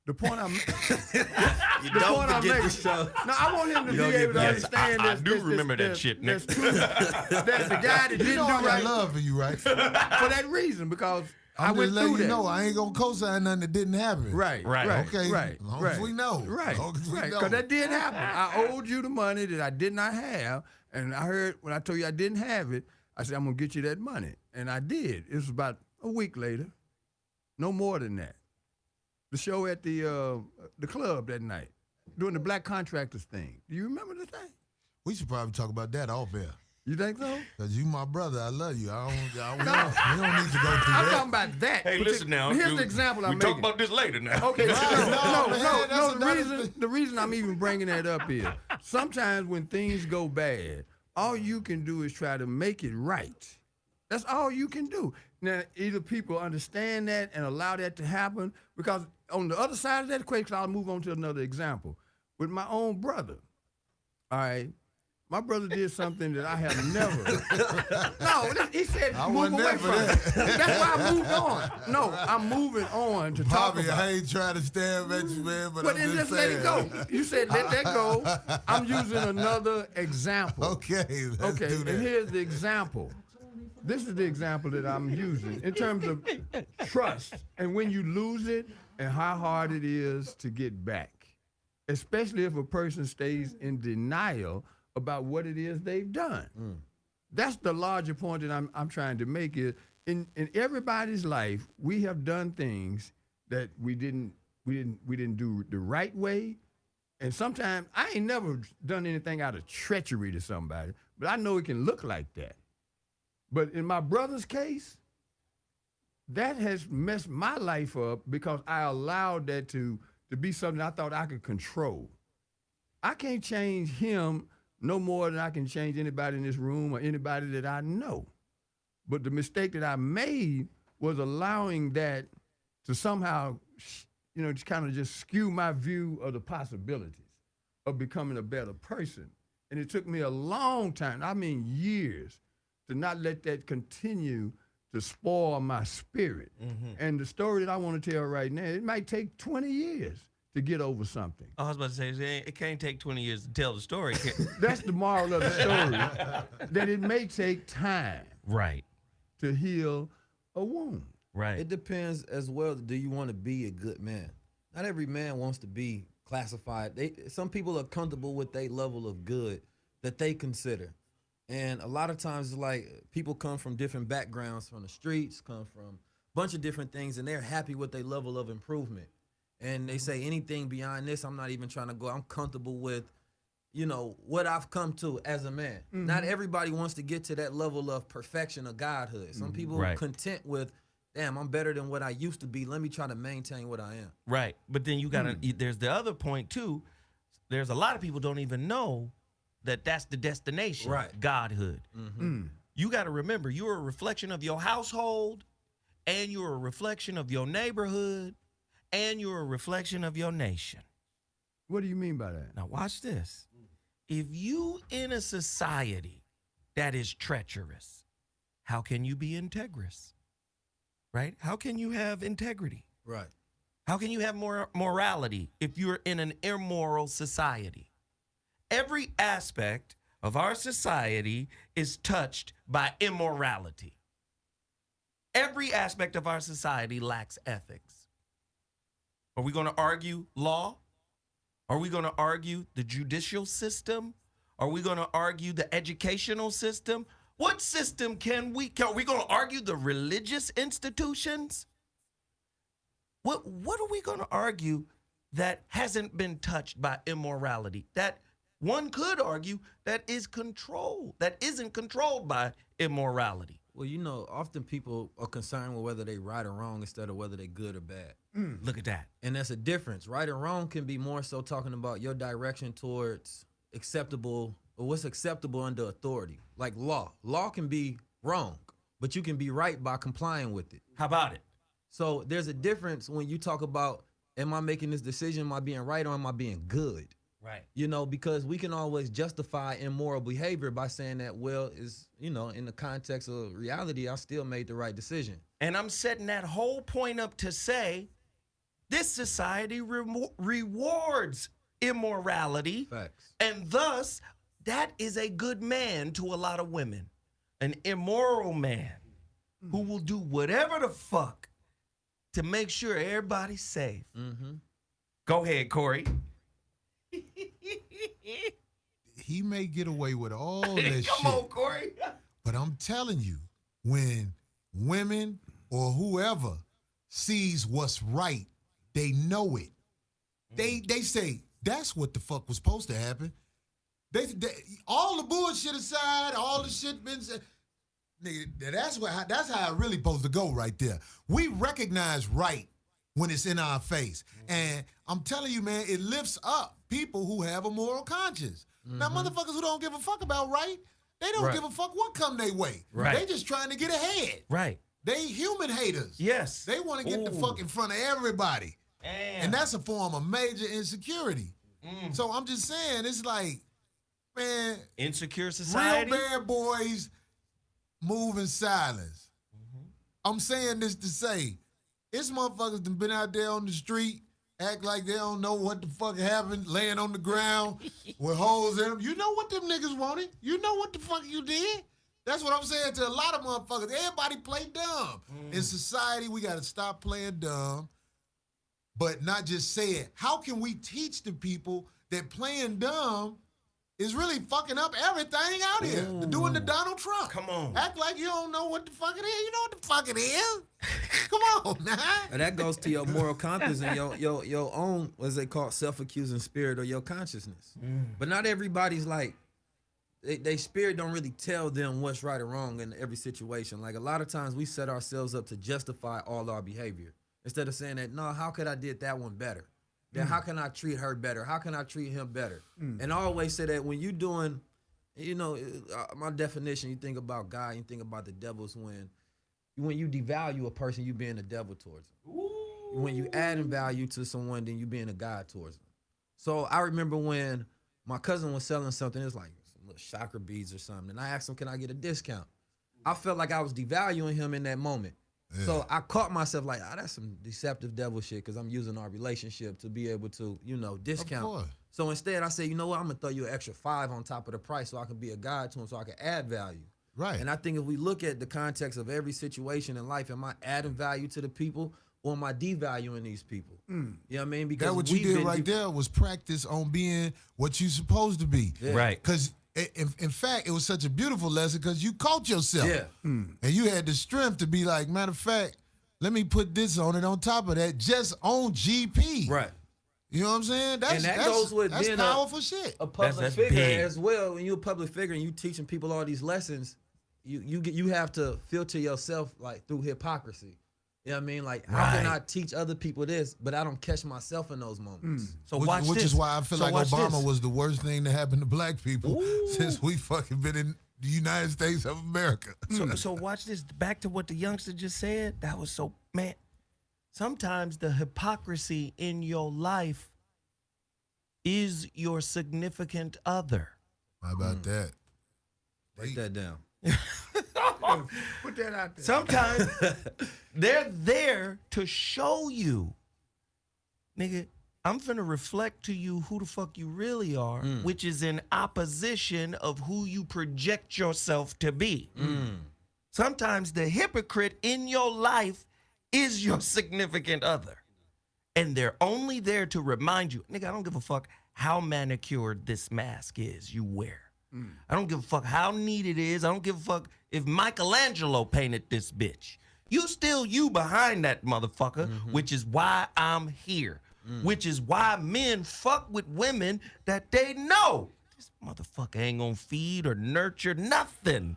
The point I'm You don't forget the show. No, I want him to be able to understand I this. do remember that shit, Nick. That the guy that didn't You know I do got right love for you, right? for that reason, because I I'm went just letting through you that. know I ain't gonna co-sign nothing that didn't happen. Right. Okay. Right. As long right. as we know. Right. As long as we know. Because that did happen. I owed you the money that I did not have. And I heard when I told you I didn't have it, I said, I'm going to get you that money. And I did. It was about a week later. No more than that. The show at the club that night, doing the black contractors thing. Do you remember the thing? We should probably talk about that off air. You think so? Because you my brother. I love you. we don't need to go through I'm that. talking about that. Hey, listen now. Here's the example I'm We making. talk about this later now. Okay, No, man, that's the reason I'm even bringing that up is sometimes when things go bad, all you can do is try to make it right. That's all you can do. Now, either people understand that and allow that to happen, because on the other side of that equation, I'll move on to another example. With my own brother, all right, My brother did something that I have never. No, he said I move wasn't away there for from it. that. That's why I moved on. No, I'm moving on to talk Bobby, about. I ain't trying to stab at you, man, but But I'm then just just let saying. it go. You said let that go. I'm using another example. Okay, let's Okay, do and that. here's the example. This is the example that I'm using in terms of trust and when you lose it and how hard it is to get back, especially if a person stays in denial about what it is they've done. That's the larger point that I'm trying to make is in everybody's life, we have done things that we didn't do the right way. And sometimes I ain't never done anything out of treachery to somebody, but I know it can look like that. But in my brother's case, that has messed my life up because I allowed that to be something I thought I could control. I can't change him no more than I can change anybody in this room or anybody that I know. But the mistake that I made was allowing that to somehow, just kind of just skew my view of the possibilities of becoming a better person. And it took me a long time, I mean years, to not let that continue to spoil my spirit. And the story that I want to tell right now, it might take 20 years to get over something. I was about to say, it can't take 20 years to tell the story. That's the moral of the story, that it may take time Right. to heal a wound. Right. It depends as well. Do you want to be a good man? Not every man wants to be classified. Some people are comfortable with their level of good that they consider. And a lot of times it's like people come from different backgrounds, from the streets, come from a bunch of different things, and they're happy with their level of improvement. And they say anything beyond this, I'm not even trying to go. I'm comfortable with, what I've come to as a man. Not everybody wants to get to that level of perfection of godhood. Some people are Right. content with, damn, I'm better than what I used to be. Let me try to maintain what I am. Right. But then you got to, there's the other point too. There's a lot of people don't even know that that's the destination. Right. Godhood. You got to remember, you're a reflection of your household, and you're a reflection of your neighborhood, and you're a reflection of your nation. What do you mean by that? Now watch this. If you in a society that is treacherous, how can you be integrous? Right? How can you have integrity? Right. How can you have morality if you're in an immoral society? Every aspect of our society is touched by immorality. Every aspect of our society lacks ethics. Are we going to argue law? Are we going to argue the judicial system? Are we going to argue the educational system? What system are we going to argue the religious institutions? What are we going to argue that hasn't been touched by immorality? That one could argue that isn't controlled by immorality. Well, often people are concerned with whether they right or wrong instead of whether they good or bad. Look at that. And that's a difference. Right or wrong can be more so talking about your direction towards acceptable or what's acceptable under authority. Like law. Law can be wrong, but you can be right by complying with it. How about it? So there's a difference when you talk about, am I making this decision? Am I being right or am I being good? Right. Because we can always justify immoral behavior by saying that, well, in the context of reality, I still made the right decision. And I'm setting that whole point up to say this society rewards immorality. Facts. And thus, that is a good man to a lot of women. An immoral man who will do whatever the fuck to make sure everybody's safe. Go ahead, Corey. He may get away with all that Come shit. on, Corey. But I'm telling you, when women or whoever sees what's right, they know it. They say, that's what the fuck was supposed to happen. They all the bullshit aside, all the shit been said. Nigga, that's how it really supposed to go right there. We recognize right when it's in our face. And I'm telling you, man, it lifts up people who have a moral conscience. Now, motherfuckers who don't give a fuck about right, they don't give a fuck what come their way. Right. They just trying to get ahead. Right. They human haters. Yes. They want to get the fuck in front of everybody. Damn. And that's a form of major insecurity. So I'm just saying, it's like, Man, Insecure real society. bad boys move in silence. Mm-hmm. I'm saying this to say, it's motherfuckers that been out there on the street, act like they don't know what the fuck happened, laying on the ground with holes in them. You know what them niggas wanted. You know what the fuck you did. That's what I'm saying to a lot of motherfuckers. Everybody play dumb. In society, we got to stop playing dumb, but not just say it. How can we teach the people that playing dumb is really fucking up everything out here? They're doing the Donald Trump. Come on. Act like you don't know what the fuck it is. You know what the fuck it is. Come on, now. And that goes to your moral compass and your own, what's they call, self-accusing spirit or your consciousness. But not everybody's like, they spirit don't really tell them what's right or wrong in every situation. Like a lot of times we set ourselves up to justify all our behavior instead of saying that, no, how could I did that one better? Then how can I treat her better? How can I treat him better? And I always say that when you doing, you know, my definition, you think about God, you think about the devil's when you devalue a person, you being a devil towards them. When you adding value to someone, then you being a God towards them. So I remember when my cousin was selling something, it was like some little chakra beads or something, and I asked him, can I get a discount? I felt like I was devaluing him in that moment. Yeah. So I caught myself like, that's some deceptive devil shit because I'm using our relationship to be able to, you know, discount. So instead I say, you know what, I'm going to throw you an extra $5 on top of the price so I can be a guide to him so I can add value. Right. And I think if we look at the context of every situation in life, am I adding value to the people or am I devaluing these people? You know what I mean? Because that what you did right there was practice on being what you supposed to be. Yeah. Right. Because in fact, it was such a beautiful lesson because you caught yourself. Yeah. And you had the strength to be like, matter of fact, let me put this on it on top of that, just on GP. Right. You know what I'm saying? And that goes with that's being powerful shit. A public That's figure big. as well. When you're a public figure and you teaching people all these lessons, you have to filter yourself like through hypocrisy. You know what I mean? Like, how can I teach other people this, but I don't catch myself in those moments? So which is why I feel like Obama this. was the worst thing to happen to black people since we fucking been in the United States of America. So watch this. Back to what the youngster just said. That was so, man. Sometimes the hypocrisy in your life is your significant other. How about that? Write that down. Put that out there. Sometimes they're there to show you, nigga, I'm finna reflect to you who the fuck you really are, which is in opposition of who you project yourself to be. Sometimes the hypocrite in your life is your significant other. And they're only there to remind you, nigga, I don't give a fuck how manicured this mask is you wear. I don't give a fuck how neat it is. I don't give a fuck if Michelangelo painted this bitch. You still you behind that motherfucker, which is why I'm here. Which is why men fuck with women that they know this motherfucker ain't gonna feed or nurture nothing.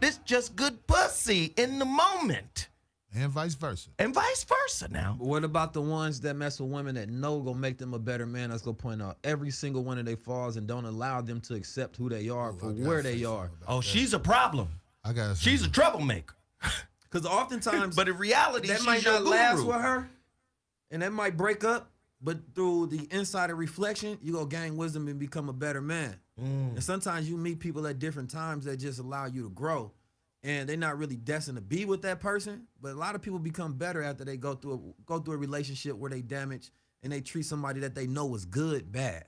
This just good pussy in the moment. And vice versa. And vice versa now. But what about the ones that mess with women that know gonna make them a better man? That's gonna point out every single one of their flaws and don't allow them to accept who they are for where they are. Oh, she's a problem. She's a troublemaker. Because oftentimes, But in reality, that she's might your not last guru. with her, and that might break up. But through the insider reflection, you go gain wisdom and become a better man. And sometimes you meet people at different times that just allow you to grow. And they're not really destined to be with that person, but a lot of people become better after they go through a relationship where they damage and they treat somebody that they know is good bad.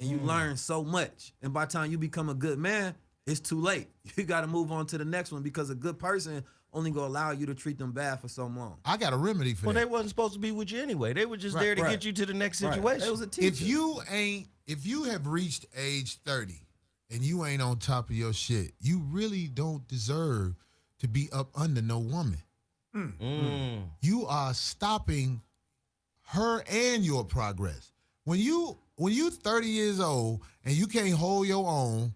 And you learn so much. And by the time you become a good man, it's too late. You got to move on to the next one because a good person only gonna allow you to treat them bad for so long. I got a remedy for Well, that. they wasn't supposed to be with you anyway. They were just there to get you to the next situation. It was a teacher. If you have reached age 30 and you ain't on top of your shit, you really don't deserve to be up under no woman. You are stopping her and your progress. When you 30 years old and you can't hold your own,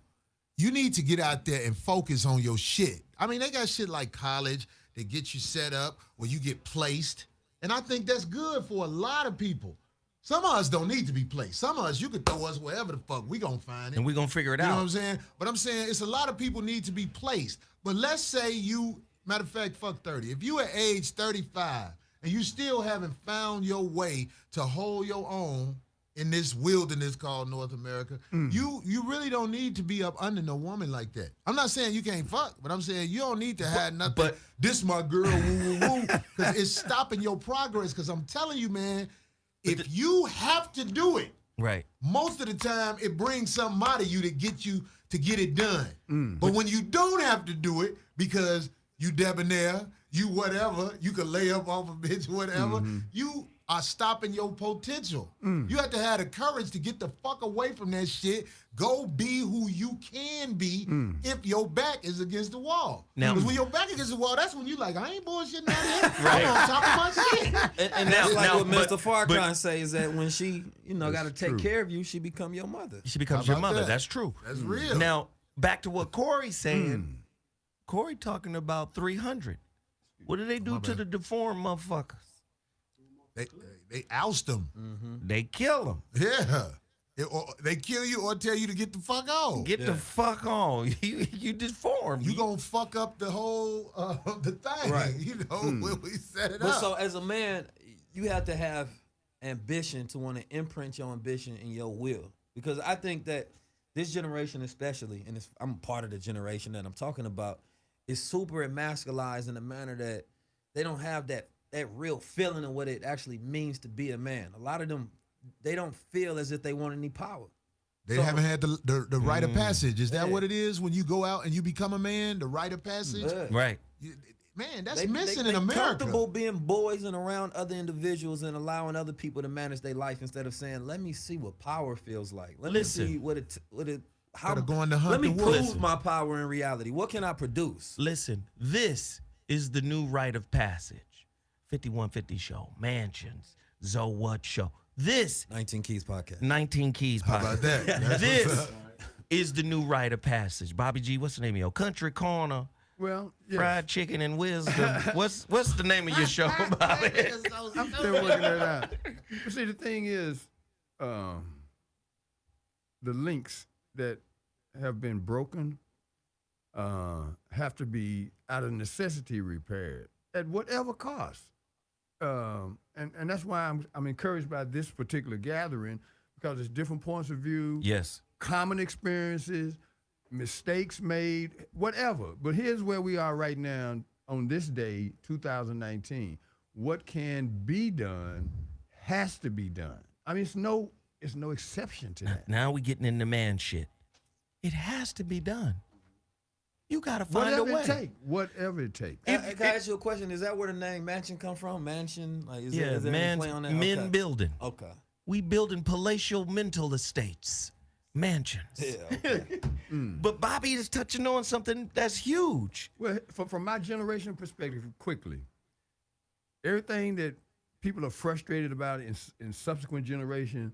you need to get out there and focus on your shit. I mean, they got shit like college that get you set up where you get placed. And I think that's good for a lot of people. Some of us don't need to be placed. Some of us, you could throw us wherever the fuck, we gonna find it. And we gonna figure it You know out. what I'm saying? But I'm saying it's a lot of people need to be placed. But let's say you, matter of fact, fuck 30. If you at age 35 and you still haven't found your way to hold your own in this wilderness called North America. You really don't need to be up under no woman like that. I'm not saying you can't fuck, but I'm saying you don't need to have nothing. but- This my girl, woo woo woo, because it's stopping your progress. Because I'm telling you, man, if you have to do it, Right. most of the time it brings something out of you to get it done. But when you don't have to do it because you debonair, you whatever, you can lay up off a bitch, whatever, you are stopping your potential. You have to have the courage to get the fuck away from that shit. Go be who you can be if your back is against the wall. Now- Because when your back against the wall, that's when you like, I ain't bullshitting out here. I'm on top of my shit. And that's like now, what but- Mr. Farrakhan says that when she, got to take true. care of you, she become your mother. She becomes How your about mother. that? That's true. That's real. Now, back to what Corey's saying. Corey talking about 300. What do they do to the deformed motherfuckers? They oust them. They kill them. Yeah. Or they kill you or tell you to get the fuck on. Get the fuck on. You deformed. You gonna fuck up the whole the thing, Right. when we set it But up. so as a man, you have to have ambition to want to imprint your ambition in your will. Because I think that this generation especially, and I'm part of the generation that I'm talking about, is super emasculized in a manner that they don't have that real feeling of what it actually means to be a man. A lot of them, they don't feel as if they want any power. They So- haven't had the rite of passage. Is that what it is when you go out and you become a man? The rite of passage, Yeah. Right. man. That's They missing they in America. comfortable being boys and around other individuals and allowing other people to manage their life instead of saying, "Let me see what power feels like. Let Listen. me see what it how Instead of going to hunt let me the prove wolves. my power in reality. What can I produce?" Listen, this is the new rite of passage. 5150 show, mansions, Zoe What show. This 19 Keys podcast. 19 Keys How about podcast. that? That's This what's up. is the new rite of passage. Bobby G, what's the name of your country corner? Well, yes. Fried chicken and wisdom. What's the name of your show, Bobby? I'm still working that out. But see, the thing is, the links that have been broken have to be out of necessity repaired at whatever cost. And that's why I'm encouraged by this particular gathering, because it's different points of view, Yes. common experiences, mistakes made, whatever. But here's where we are right now on this day, 2019. What can be done has to be done. I mean, it's no exception to that. Now we getting into man shit. It has to be done. You gotta find Whatever a way. it takes. Whatever it takes. Can I ask you a question? Is that where the name mansion come from? Mansion? Like, is there any man, play on that? men Okay. building. Okay. We building palatial mental estates, mansions. Yeah. Okay. But Bobby is touching on something that's huge. Well, from my generation perspective, quickly, everything that people are frustrated about in subsequent generations,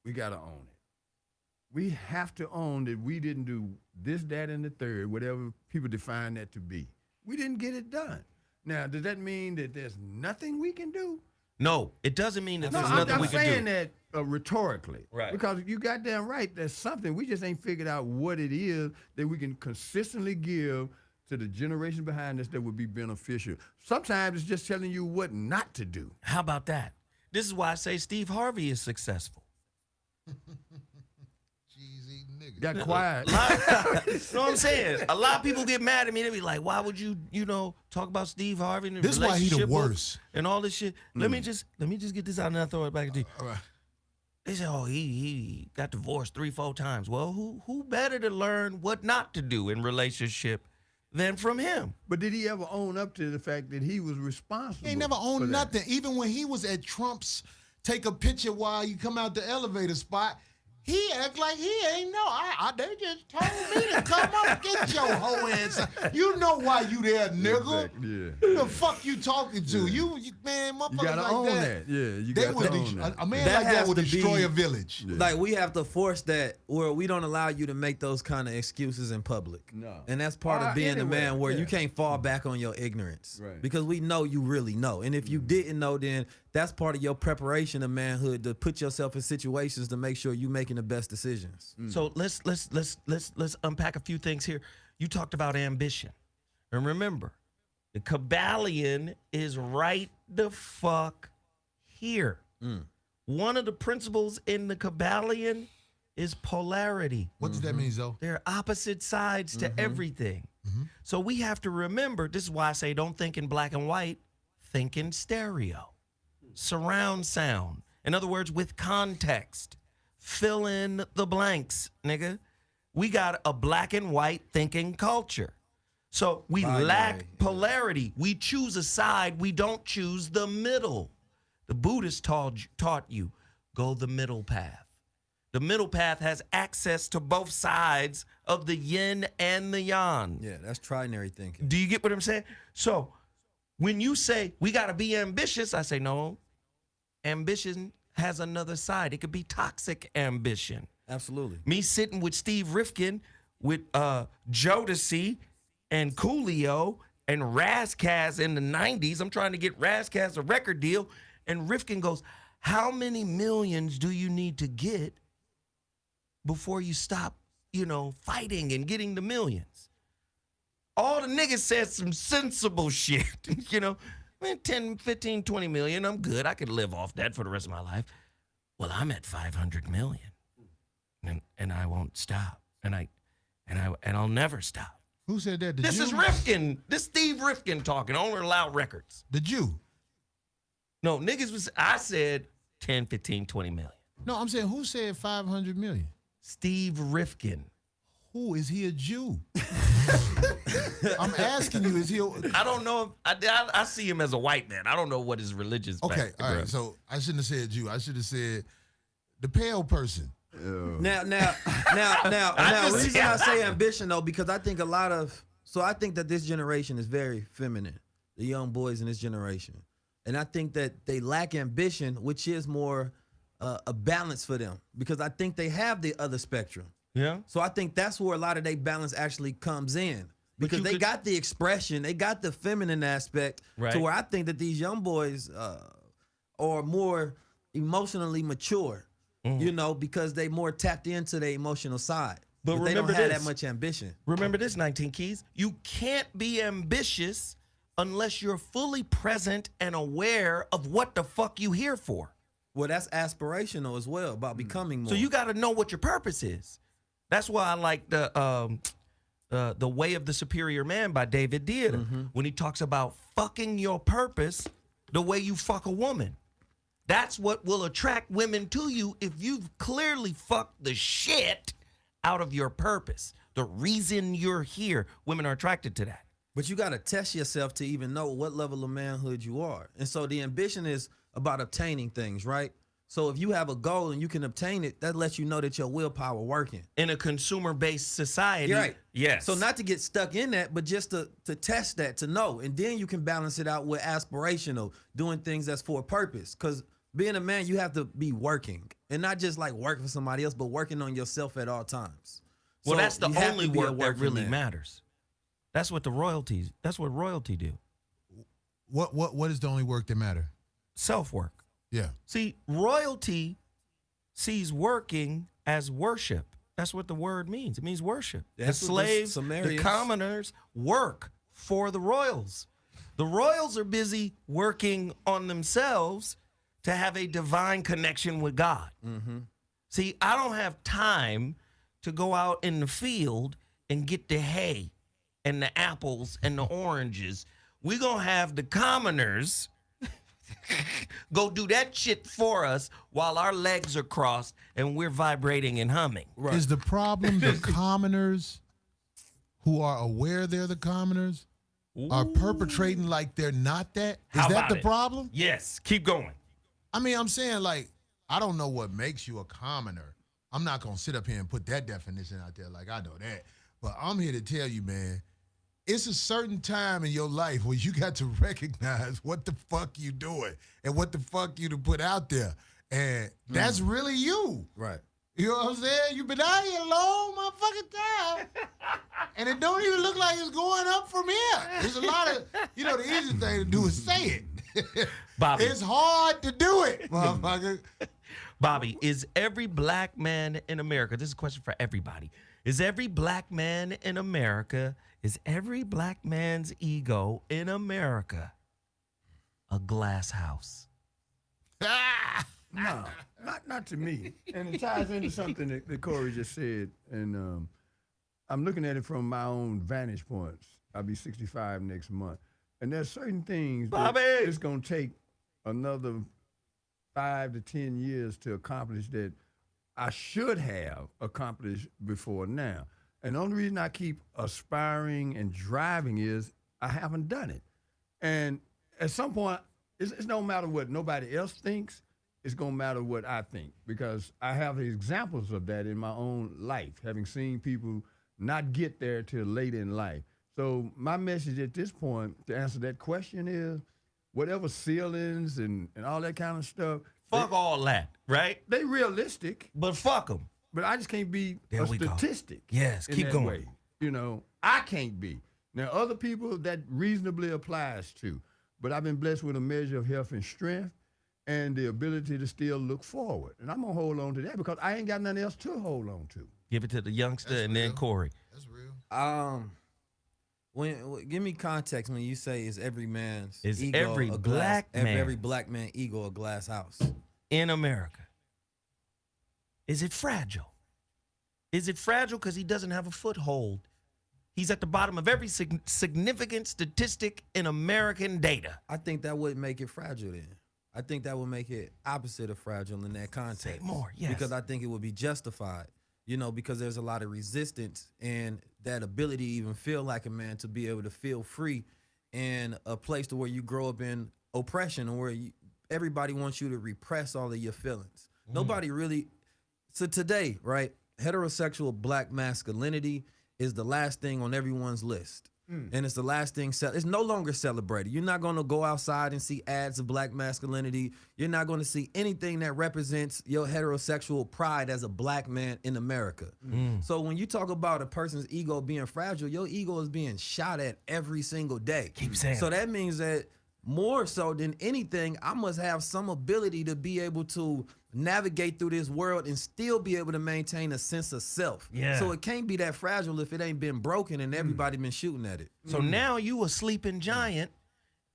we got to own it. We have to own that we didn't do this, that, and the third, whatever people define that to be. We didn't get it done. Now, does that mean that there's nothing we can do? No, it doesn't mean that No, there's I'm nothing we saying can do. that rhetorically. Right. Because you goddamn right, there's something. We just ain't figured out what it is that we can consistently give to the generation behind us that would be beneficial. Sometimes it's just telling you what not to do. How about that? This is why I say Steve Harvey is successful. Cheesy nigga. Got quiet. You know what I'm saying? A lot of people get mad at me. They be like, why would you talk about Steve Harvey and the This why he the relationship books worst. and all this shit? Let me just get this out and I'll throw it back to you. All right. They say, oh, he got divorced 3-4 times. Well, who better to learn what not to do in relationship than from him? But did he ever own up to the fact that he was responsible? He ain't never for owned that? nothing. Even when he was at Trump's take a picture while you come out the elevator spot, he act like he ain't know. They just told me to come up get your hoe ass. You know why you there, nigga. Exactly, yeah. Who the fuck you talking to? You man, motherfuckers You gotta like own that. that. Yeah, you They got would to own that. a man That like that has would to destroy be- a village. Yeah. Like, we have to force that where we don't allow you to make those kind of excuses in public. No. And that's part of being a anyway, man where yeah. you can't fall back on your ignorance. Right. Because we know you really know. And if you didn't know, then that's part of your preparation of manhood, to put yourself in situations to make sure you're making the best decisions. So let's unpack a few things here. You talked about ambition. And remember, the Kabbalion is right the fuck here. One of the principles in the Kabbalion is polarity. What does that mean, Zoe? There are opposite sides to everything. So we have to remember, this is why I say don't think in black and white, think in stereo. Surround sound. In other words, with context. Fill in the blanks, nigga. We got a black and white thinking culture. So we lack polarity. We choose a side. We don't choose the middle. The Buddhists taught you, go the middle path. The middle path has access to both sides of the yin and the yang. Yeah, that's trinary thinking. Do you get what I'm saying? So when you say we got to be ambitious, I say no. Ambition has another side. It could be toxic ambition. Absolutely. Me sitting with Steve Rifkin, with Jodeci and Coolio and Razkaz in the 90s. I'm trying to get Razkaz a record deal. And Rifkin goes, how many millions do you need to get before you stop, fighting and getting the millions? All the niggas said some sensible shit, man, 10, 15, 20 million, I'm good. I could live off that for the rest of my life. Well, I'm at 500 million and I won't stop. And I'll never stop. Who said that? This is Rifkin. This Steve Rifkin talking, Owner of Loud Records. The Jew. No, I said 10, 15, 20 million. No, I'm saying who said 500 million? Steve Rifkin. Who is he a Jew? I'm asking you, is he I don't know. I see him as a white man. I don't know what his religious Okay, all right. So I shouldn't have said Jew. I should have said the pale person. Now, the reason I say ambition, though, because I think I think that this generation is very feminine, the young boys in this generation. And I think that they lack ambition, which is more a balance for them, because I think they have the other spectrum. Yeah. So I think that's where a lot of their balance actually comes in, because they got the expression, they got the feminine aspect, to where I think that these young boys are more emotionally mature, because they more tapped into their emotional side. But they don't have that much ambition. Remember this, 19 Keys. You can't be ambitious unless you're fully present and aware of what the fuck you here for. Well, that's aspirational as well, about becoming more. So you got to know what your purpose is. That's why I like the Way of the Superior Man by David Dieter, when he talks about fucking your purpose the way you fuck a woman. That's what will attract women to you if you've clearly fucked the shit out of your purpose. The reason you're here, women are attracted to that. But you got to test yourself to even know what level of manhood you are. And so the ambition is about obtaining things, right? So if you have a goal and you can obtain it, that lets you know that your willpower working. In a consumer-based society. You're right. Yes. So not to get stuck in that, but just to test that, to know. And then you can balance it out with aspirational, doing things that's for a purpose. Because being a man, you have to be working. And not just like working for somebody else, but working on yourself at all times. Well, So that's the you have only to be a work that working really man. matters. That's what royalty do. What is the only work that matter? Self-work. Yeah. See, royalty sees working as worship. That's what the word means. It means worship. That's the what the slaves, the Sumerians- commoners work for the royals. The royals are busy working on themselves to have a divine connection with God. See, I don't have time to go out in the field and get the hay and the apples and the oranges. We're going to have the commoners go do that shit for us while our legs are crossed and we're vibrating and humming. Right. Is the problem the commoners who are aware they're the commoners are perpetrating like they're not that? Is How that about the it? problem? Yes, keep going. I mean, I'm saying, like, I don't know what makes you a commoner. I'm not going to sit up here and put that definition out there like I know that. But I'm here to tell you, man, it's a certain time in your life where you got to recognize what the fuck you doing and what the fuck you to put out there. And that's really you. Right. You know what I'm saying? You've been out here a long motherfucking time. And it don't even look like it's going up from here. There's a lot of, the easiest thing to do is say it. Bobby. It's hard to do it, motherfucker. Bobby, is every black man in America, this is a question for everybody, is every black man in America, is every black man's ego in America a glass house? No, not to me. And it ties into something that Corey just said. And I'm looking at it from my own vantage points. I'll be 65 next month. And there's certain things that it's going to take another 5 to 10 years to accomplish that I should have accomplished before now. And the only reason I keep aspiring and driving is I haven't done it. And at some point, it's no matter what nobody else thinks, it's going to matter what I think, because I have examples of that in my own life, having seen people not get there till late in life. So my message at this point to answer that question is, whatever ceilings and all that kind of stuff. Fuck all that, right? They realistic. But fuck them. But I just can't be There a we go. statistic. Yes, in keep that going. way. You know, I can't be. Now, other people that reasonably applies to. But I've been blessed with a measure of health and strength and the ability to still look forward. And I'm going to hold on to that because I ain't got nothing else to hold on to. Give it to the youngster That's and real. then Corey. That's real. Give me context when you say is every man's Is ego every a black glass, man- every black man ego a glass house? In America. Is it fragile? Is it fragile because he doesn't have a foothold? He's at the bottom of every significant statistic in American data. I think that would make it fragile then. I think that would make it opposite of fragile in that context. Say more, yes. Because I think it would be justified, because there's a lot of resistance and that ability to even feel like a man, to be able to feel free in a place to where you grow up in oppression or where everybody wants you to repress all of your feelings. Nobody really. So today, right, heterosexual black masculinity is the last thing on everyone's list. And it's the last thing, it's no longer celebrated. You're not going to go outside and see ads of black masculinity. You're not going to see anything that represents your heterosexual pride as a black man in America. So when you talk about a person's ego being fragile, your ego is being shot at every single day. Keep saying So that means that more so than anything, I must have some ability to be able to navigate through this world and still be able to maintain a sense of self. Yeah. So it can't be that fragile if it ain't been broken and everybody been shooting at it. So now you a sleeping giant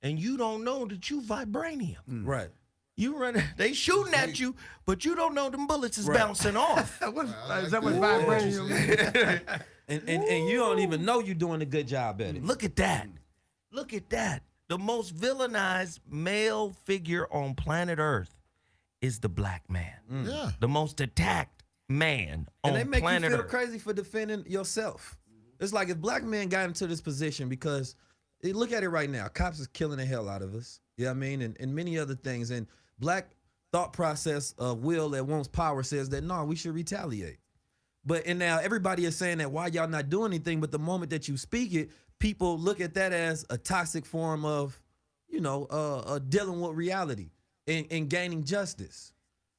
and you don't know that you vibranium. Right. You run, they shooting at you, but you don't know them bullets is Right. bouncing off. Is that what vibranium means? And you don't even know you're doing a good job at it. Look at that. Look at that. The most villainized male figure on planet Earth is the black man. Yeah. The most attacked man And on they make you planet feel Earth. crazy for defending yourself. It's like if black men got into this position because, look at it right now, cops is killing the hell out of us. You know what I mean? And many other things. And black thought process of will that wants power says that, no, we should retaliate. And now everybody is saying that why y'all not doing anything, but the moment that you speak it, people look at that as a toxic form of, dealing with reality and gaining justice.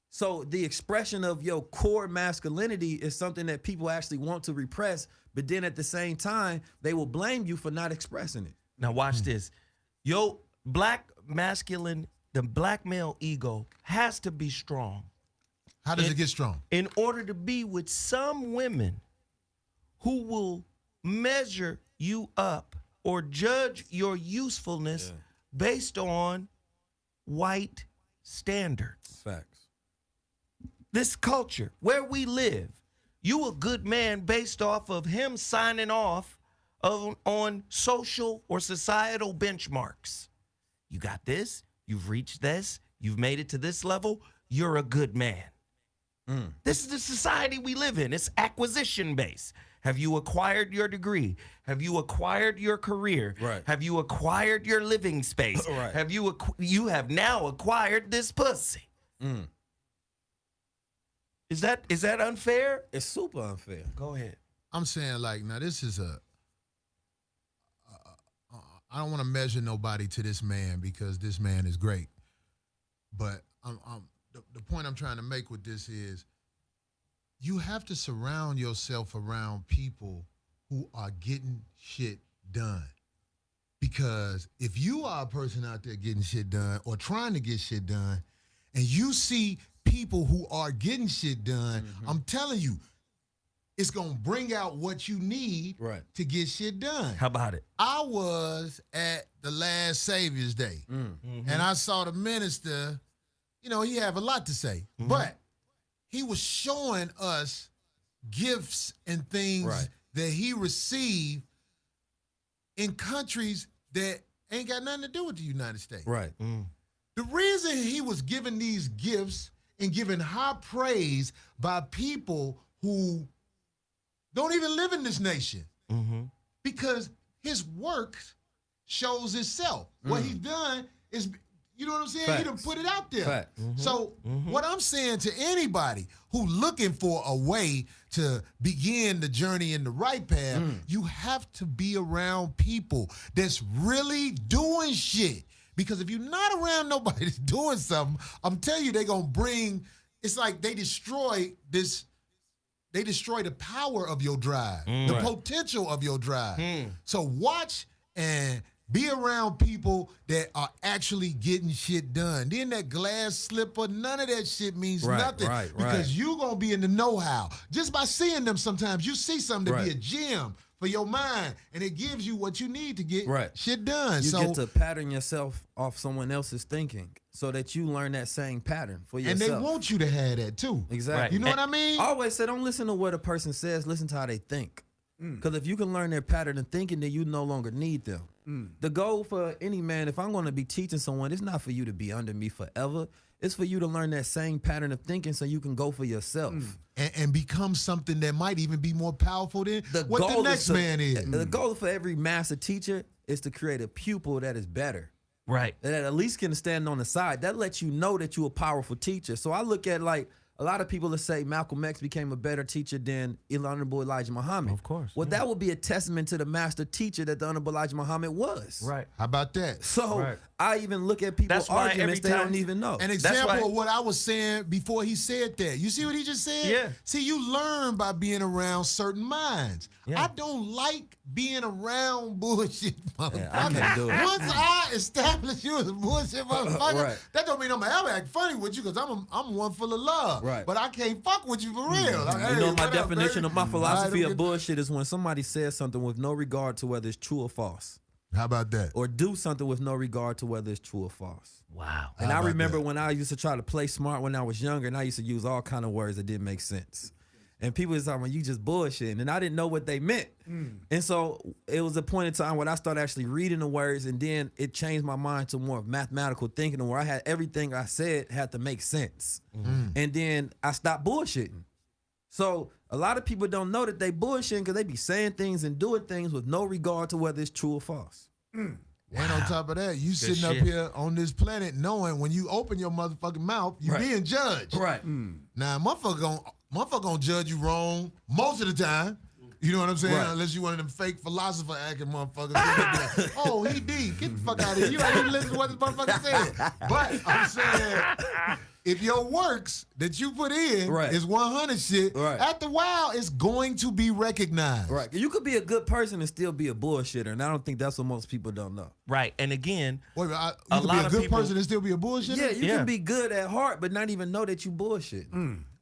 So the expression of your core masculinity is something that people actually want to repress, but then at the same time, they will blame you for not expressing it. Now watch this. Yo, the black male ego has to be strong How does it get strong? in order to be with some women who will measure you up or judge your usefulness based on white standards. Facts. This culture where we live, you a good man based off of him signing off on social or societal benchmarks. You got this, you've reached this, you've made it to this level, you're a good man. This is the society we live in. It's acquisition based. Have you acquired your degree? Have you acquired your career? Right. Have you acquired your living space? Right. Have you have now acquired this pussy? Is that unfair? It's super unfair. Go ahead. I'm saying, like, now this is I don't want to measure nobody to this man because this man is great. But the point I'm trying to make with this is you have to surround yourself around people who are getting shit done. Because if you are a person out there getting shit done or trying to get shit done, and you see people who are getting shit done, I'm telling you, it's going to bring out what you need to get shit done. How about it? I was at the last Savior's Day, and I saw the minister, he have a lot to say. But he was showing us gifts and things that he received in countries that ain't got nothing to do with the United States. Right. The reason he was given these gifts and given high praise by people who don't even live in this nation, because his work shows itself. What he's done is, you know what I'm saying? Facts. He done put it out there. Facts. So what I'm saying to anybody who looking for a way to begin the journey in the right path, you have to be around people that's really doing shit. Because if you're not around nobody that's doing something, I'm telling you, they're going to bring, it's like they destroy the power of your drive, the potential of your drive. So watch and be around people that are actually getting shit done. Then that glass slipper, none of that shit means nothing. Because you're going to be in the know-how. Just by seeing them sometimes, you see something to be a gem for your mind, and it gives you what you need to get shit done. You so, get to pattern yourself off someone else's thinking so that you learn that same pattern for yourself. and they want you to have that too. Exactly. You know what I mean? I always say, don't listen to what a person says, listen to how they think. Because if you can learn their pattern of thinking, then you no longer need them. The goal for any man, if I'm going to be teaching someone, it's not for you to be under me forever. It's for you to learn that same pattern of thinking so you can go for yourself. And become something that might even be more powerful than what the next man is. The goal for every master teacher is to create a pupil that is better. Right. That at least can stand on the side. That lets you know that you're a powerful teacher. So I look at like a lot of people that say Malcolm X became a better teacher than Honorable Elijah Muhammad. Of course. Well, that would be a testament to the master teacher that the Honorable Elijah Muhammad was. Right. How about that? So I even look at people's That's why arguments every they time- don't even know. An example of what I was saying before he said that. You see what he just said? Yeah. See, you learn by being around certain minds. Yeah. I don't like being around bullshit motherfuckers. I can't do it. Once I establish you as a bullshit motherfucker, Right. that don't mean I'm gonna ever act funny with you because I'm one full of love. Right. But I can't fuck with you for real. Like, You hey, know, my what up, definition baby? of my philosophy All right, of bullshit is when somebody says something with no regard to whether it's true or false, How about that? or do something with no regard to whether it's true or false. Wow. And How I about remember that? when I used to try to play smart when I was younger, and I used to use all kind of words that didn't make sense. And people was talking, you just bullshitting, and I didn't know what they meant. And so it was a point in time when I started actually reading the words, and then it changed my mind to more of mathematical thinking, where I had everything I said had to make sense. And then I stopped bullshitting. So a lot of people don't know that they bullshitting because they be saying things and doing things with no regard to whether it's true or false. And on top of that, you sitting up shit. here on this planet knowing when you open your motherfucking mouth, you Right. being judged. Right. Now, motherfucker gonna judge you wrong most of the time. You know what I'm saying? Right. Unless you one of them fake philosopher acting motherfuckers. Then they be like, oh, he deep. Get the fuck out of here. You ain't even listen to what this motherfucker said. But I'm saying, if your works that you put in Right. is 100 shit, Right. after a while, it's going to be recognized. Right. You could be a good person and still be a bullshitter, and I don't think that's what most people don't know. Right. And again, Wait, you A can be lot a of good people- person and still be a bullshitter? Yeah, you Yeah. can be good at heart, but not even know that you bullshit.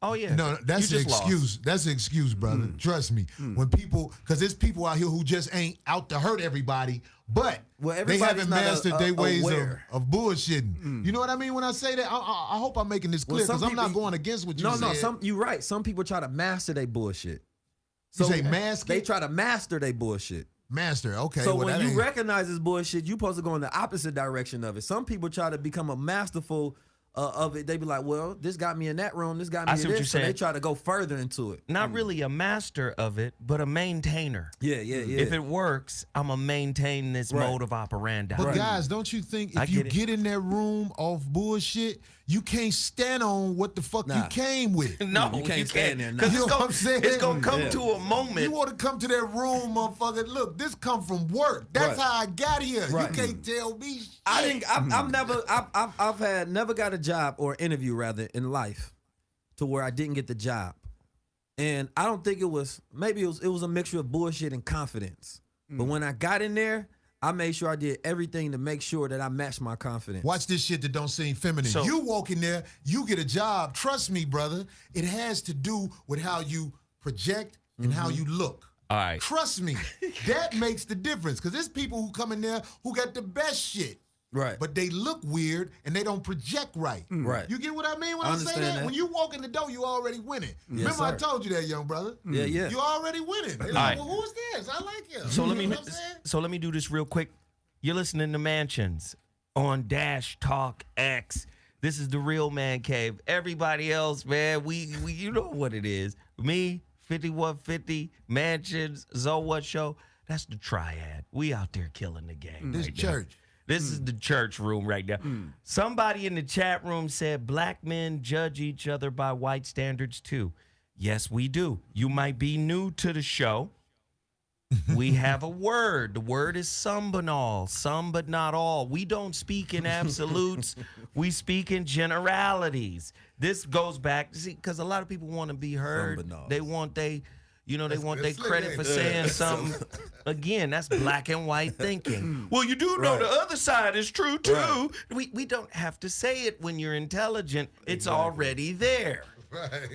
oh yeah. No, that's You an just lost. excuse. That's an excuse, brother. Trust me. When people, because there's people out here who just ain't out to hurt everybody, but Well, they everybody's haven't not mastered their ways aware. of bullshitting. You know what I mean when I say that? I hope I'm making this clear some because I'm not people- going against what you No, said. you're right. Some people try to master their bullshit. You say mask They it? try to master their bullshit. Master, okay. So well, when that you ain't- recognize this bullshit, you're supposed to go in the opposite direction of it. Some people try to become a masterful of it. They be like, well, this got me in that room, this got me I in see what this. you're So they saying. try to go further into it. Not really a master of it, but a maintainer. Yeah. If it works, I'm gonna maintain this Right. mode of operandi. But guys, don't you think I if you get it. get in that room off bullshit, you can't stand on what the fuck you Nah. came with? no, You can't stand there, nah. Because You know it's what I'm saying? gonna come Yeah. to a moment. You want to come to that room, motherfucker? Look, this come from work. That's Right. how I got here. Right. You can't tell me shit. I've never got a job or interview rather in life to where I didn't get the job. And I don't think it was a mixture of bullshit and confidence. But when I got in there, I made sure I did everything to make sure that I matched my confidence. Watch this shit that don't seem feminine. So- You walk in there, you get a job. Trust me, brother. It has to do with how you project and how you look. All right. Trust me. That makes the difference. Because there's people who come in there who got the best shit. Right. But they look weird and they don't project right. Right. You get what I mean when I I say understand that? that. When you walk in the door, you already winning. Yes, Remember I sir. told you that, young brother? Yeah, yeah. You already winning. They're like, right. well, who's this? I like him. So let You me know what I'm saying? so let me do this real quick. You're listening to Mansions on Dash Talk X. This is the Real Man Cave. Everybody else, man, we you know what it is. Me, 5150, Mansions, Zoe What Show. That's the triad. We out there killing the game. This right now. church. This is the church room right now. Somebody in the chat room said black men judge each other by white standards too. Yes, we do. You might be new to the show. We have a word. The word is some but all, some but not all. We don't speak in absolutes. We speak in generalities. This goes back, see, because a lot of people want to be heard. Some but not. They want they want their Slick, credit ain't for it? saying something. Again, that's black and white thinking. Well, you do know the other side is true too. We don't have to say it when you're intelligent. It's already there.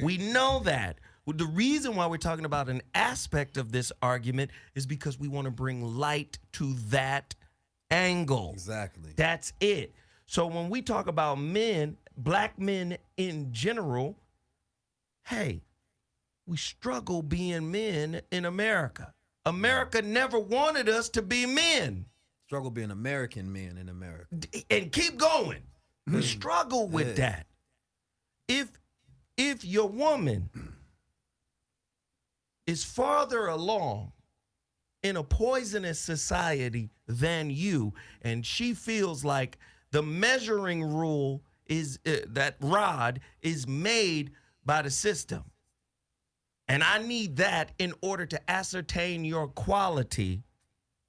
We know that. Well, the reason why we're talking about an aspect of this argument is because we want to bring light to that angle. Exactly. That's it. So when we talk about men, black men in general, hey, we struggle being men in America. America never wanted us to be men. Struggle being American men in America. And keep going. We struggle with that. If your woman is farther along in a poisonous society than you, and she feels like the measuring rule is that rod is made by the system, and I need that in order to ascertain your quality,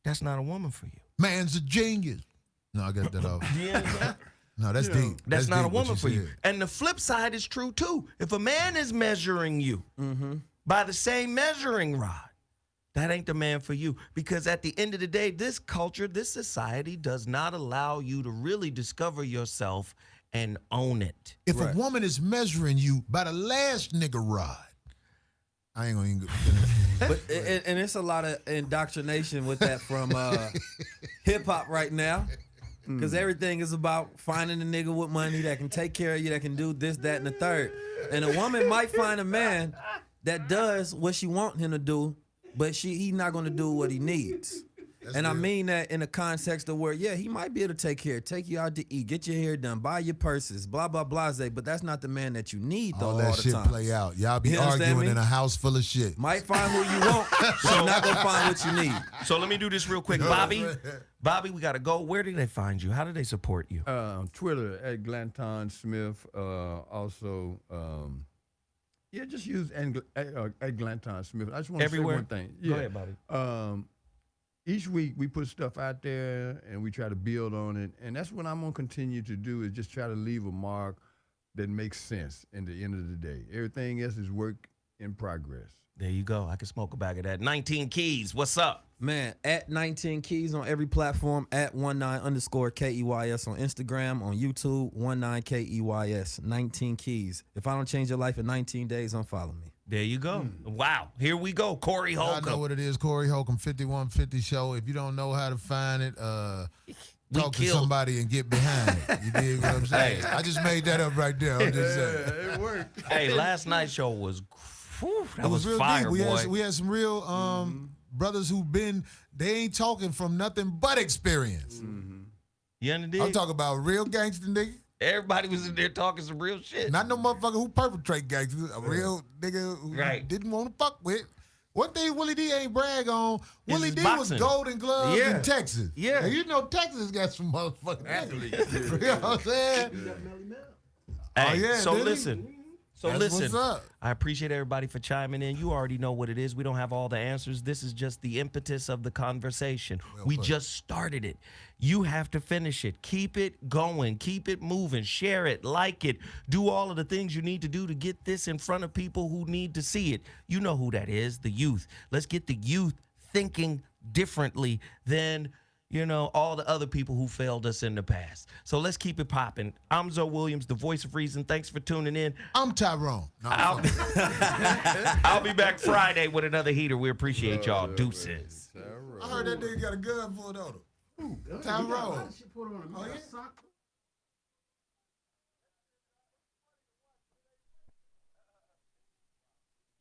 that's not a woman for you. Man's a genius. No, I got that off. No, that's deep. That's not a deep what woman for you. said. And the flip side is true too. If a man is measuring you by the same measuring rod, that ain't the man for you. Because at the end of the day, this culture, this society does not allow you to really discover yourself and own it. If Right. a woman is measuring you by the last nigga rod, I ain't gonna even But and it's a lot of indoctrination with that from hip hop right now, because everything is about finding a nigga with money that can take care of you, that can do this, that, and the third. And a woman might find a man that does what she want him to do, but he's not going to do what he needs. I mean that in the context of where, yeah, he might be able to take you out to eat, get your hair done, buy your purses, blah, blah, blah, but that's not the man that you need, though, all that the shit time. play out. Y'all be You understand arguing me? in a house full of shit. Might find who you want, but you're not going to find what you need. So let me do this real quick. Bobby, we got to go. Where do they find you? How do they support you? Twitter at Glanton-Smith. Also, just use at Glanton-Smith. I just want to say Everywhere? one thing. Go ahead, Bobby. Each week we put stuff out there and we try to build on it. And that's what I'm going to continue to do, is just try to leave a mark that makes sense in the end of the day. Everything else is work in progress. There you go. I can smoke a bag of that. 19 Keys, what's up? Man, at 19 Keys on every platform, at 19_KEYS on Instagram, on YouTube, 19KEYS, 19 Keys. If I don't change your life in 19 days, unfollow me. There you go. Wow. Here we go. Corey I know Holcomb. what it is, Corey Holcomb, 5150 show. If you don't know how to find it, talk to killed. somebody and get behind it. You dig what I'm saying? Hey. I just made that up right there. I'm just saying. It worked. Hey, last night's show was, that It was real fire, deep. boy. We had some real brothers they ain't talking from nothing but experience. You understand? I'm talking about real gangster nigga. Everybody was in there talking some real shit. Not no motherfucker who perpetrate gangster. A real nigga who Right. didn't want to fuck with. One thing Willie D ain't brag on, Willie his D boxing. was Golden Gloves Yeah. in Texas. Yeah. And you know Texas got some motherfucking athletes. You know what I'm saying? Hey, Oh, yeah, so did he? listen. So That's listen. what's up. I appreciate everybody for chiming in. You already know what it is. We don't have all the answers. This is just the impetus of the conversation. We put. just started it. You have to finish it. Keep it going. Keep it moving. Share it. Like it. Do all of the things you need to do to get this in front of people who need to see it. You know who that is, the youth. Let's get the youth thinking differently than, all the other people who failed us in the past. So let's keep it popping. I'm Zoe Williams, the voice of reason. Thanks for tuning in. I'm Tyrone. No, I'm I'll be back Friday with another heater. We appreciate y'all. Deuces. I heard that nigga got a gun pulled on him. Tyrone. She put on a sock.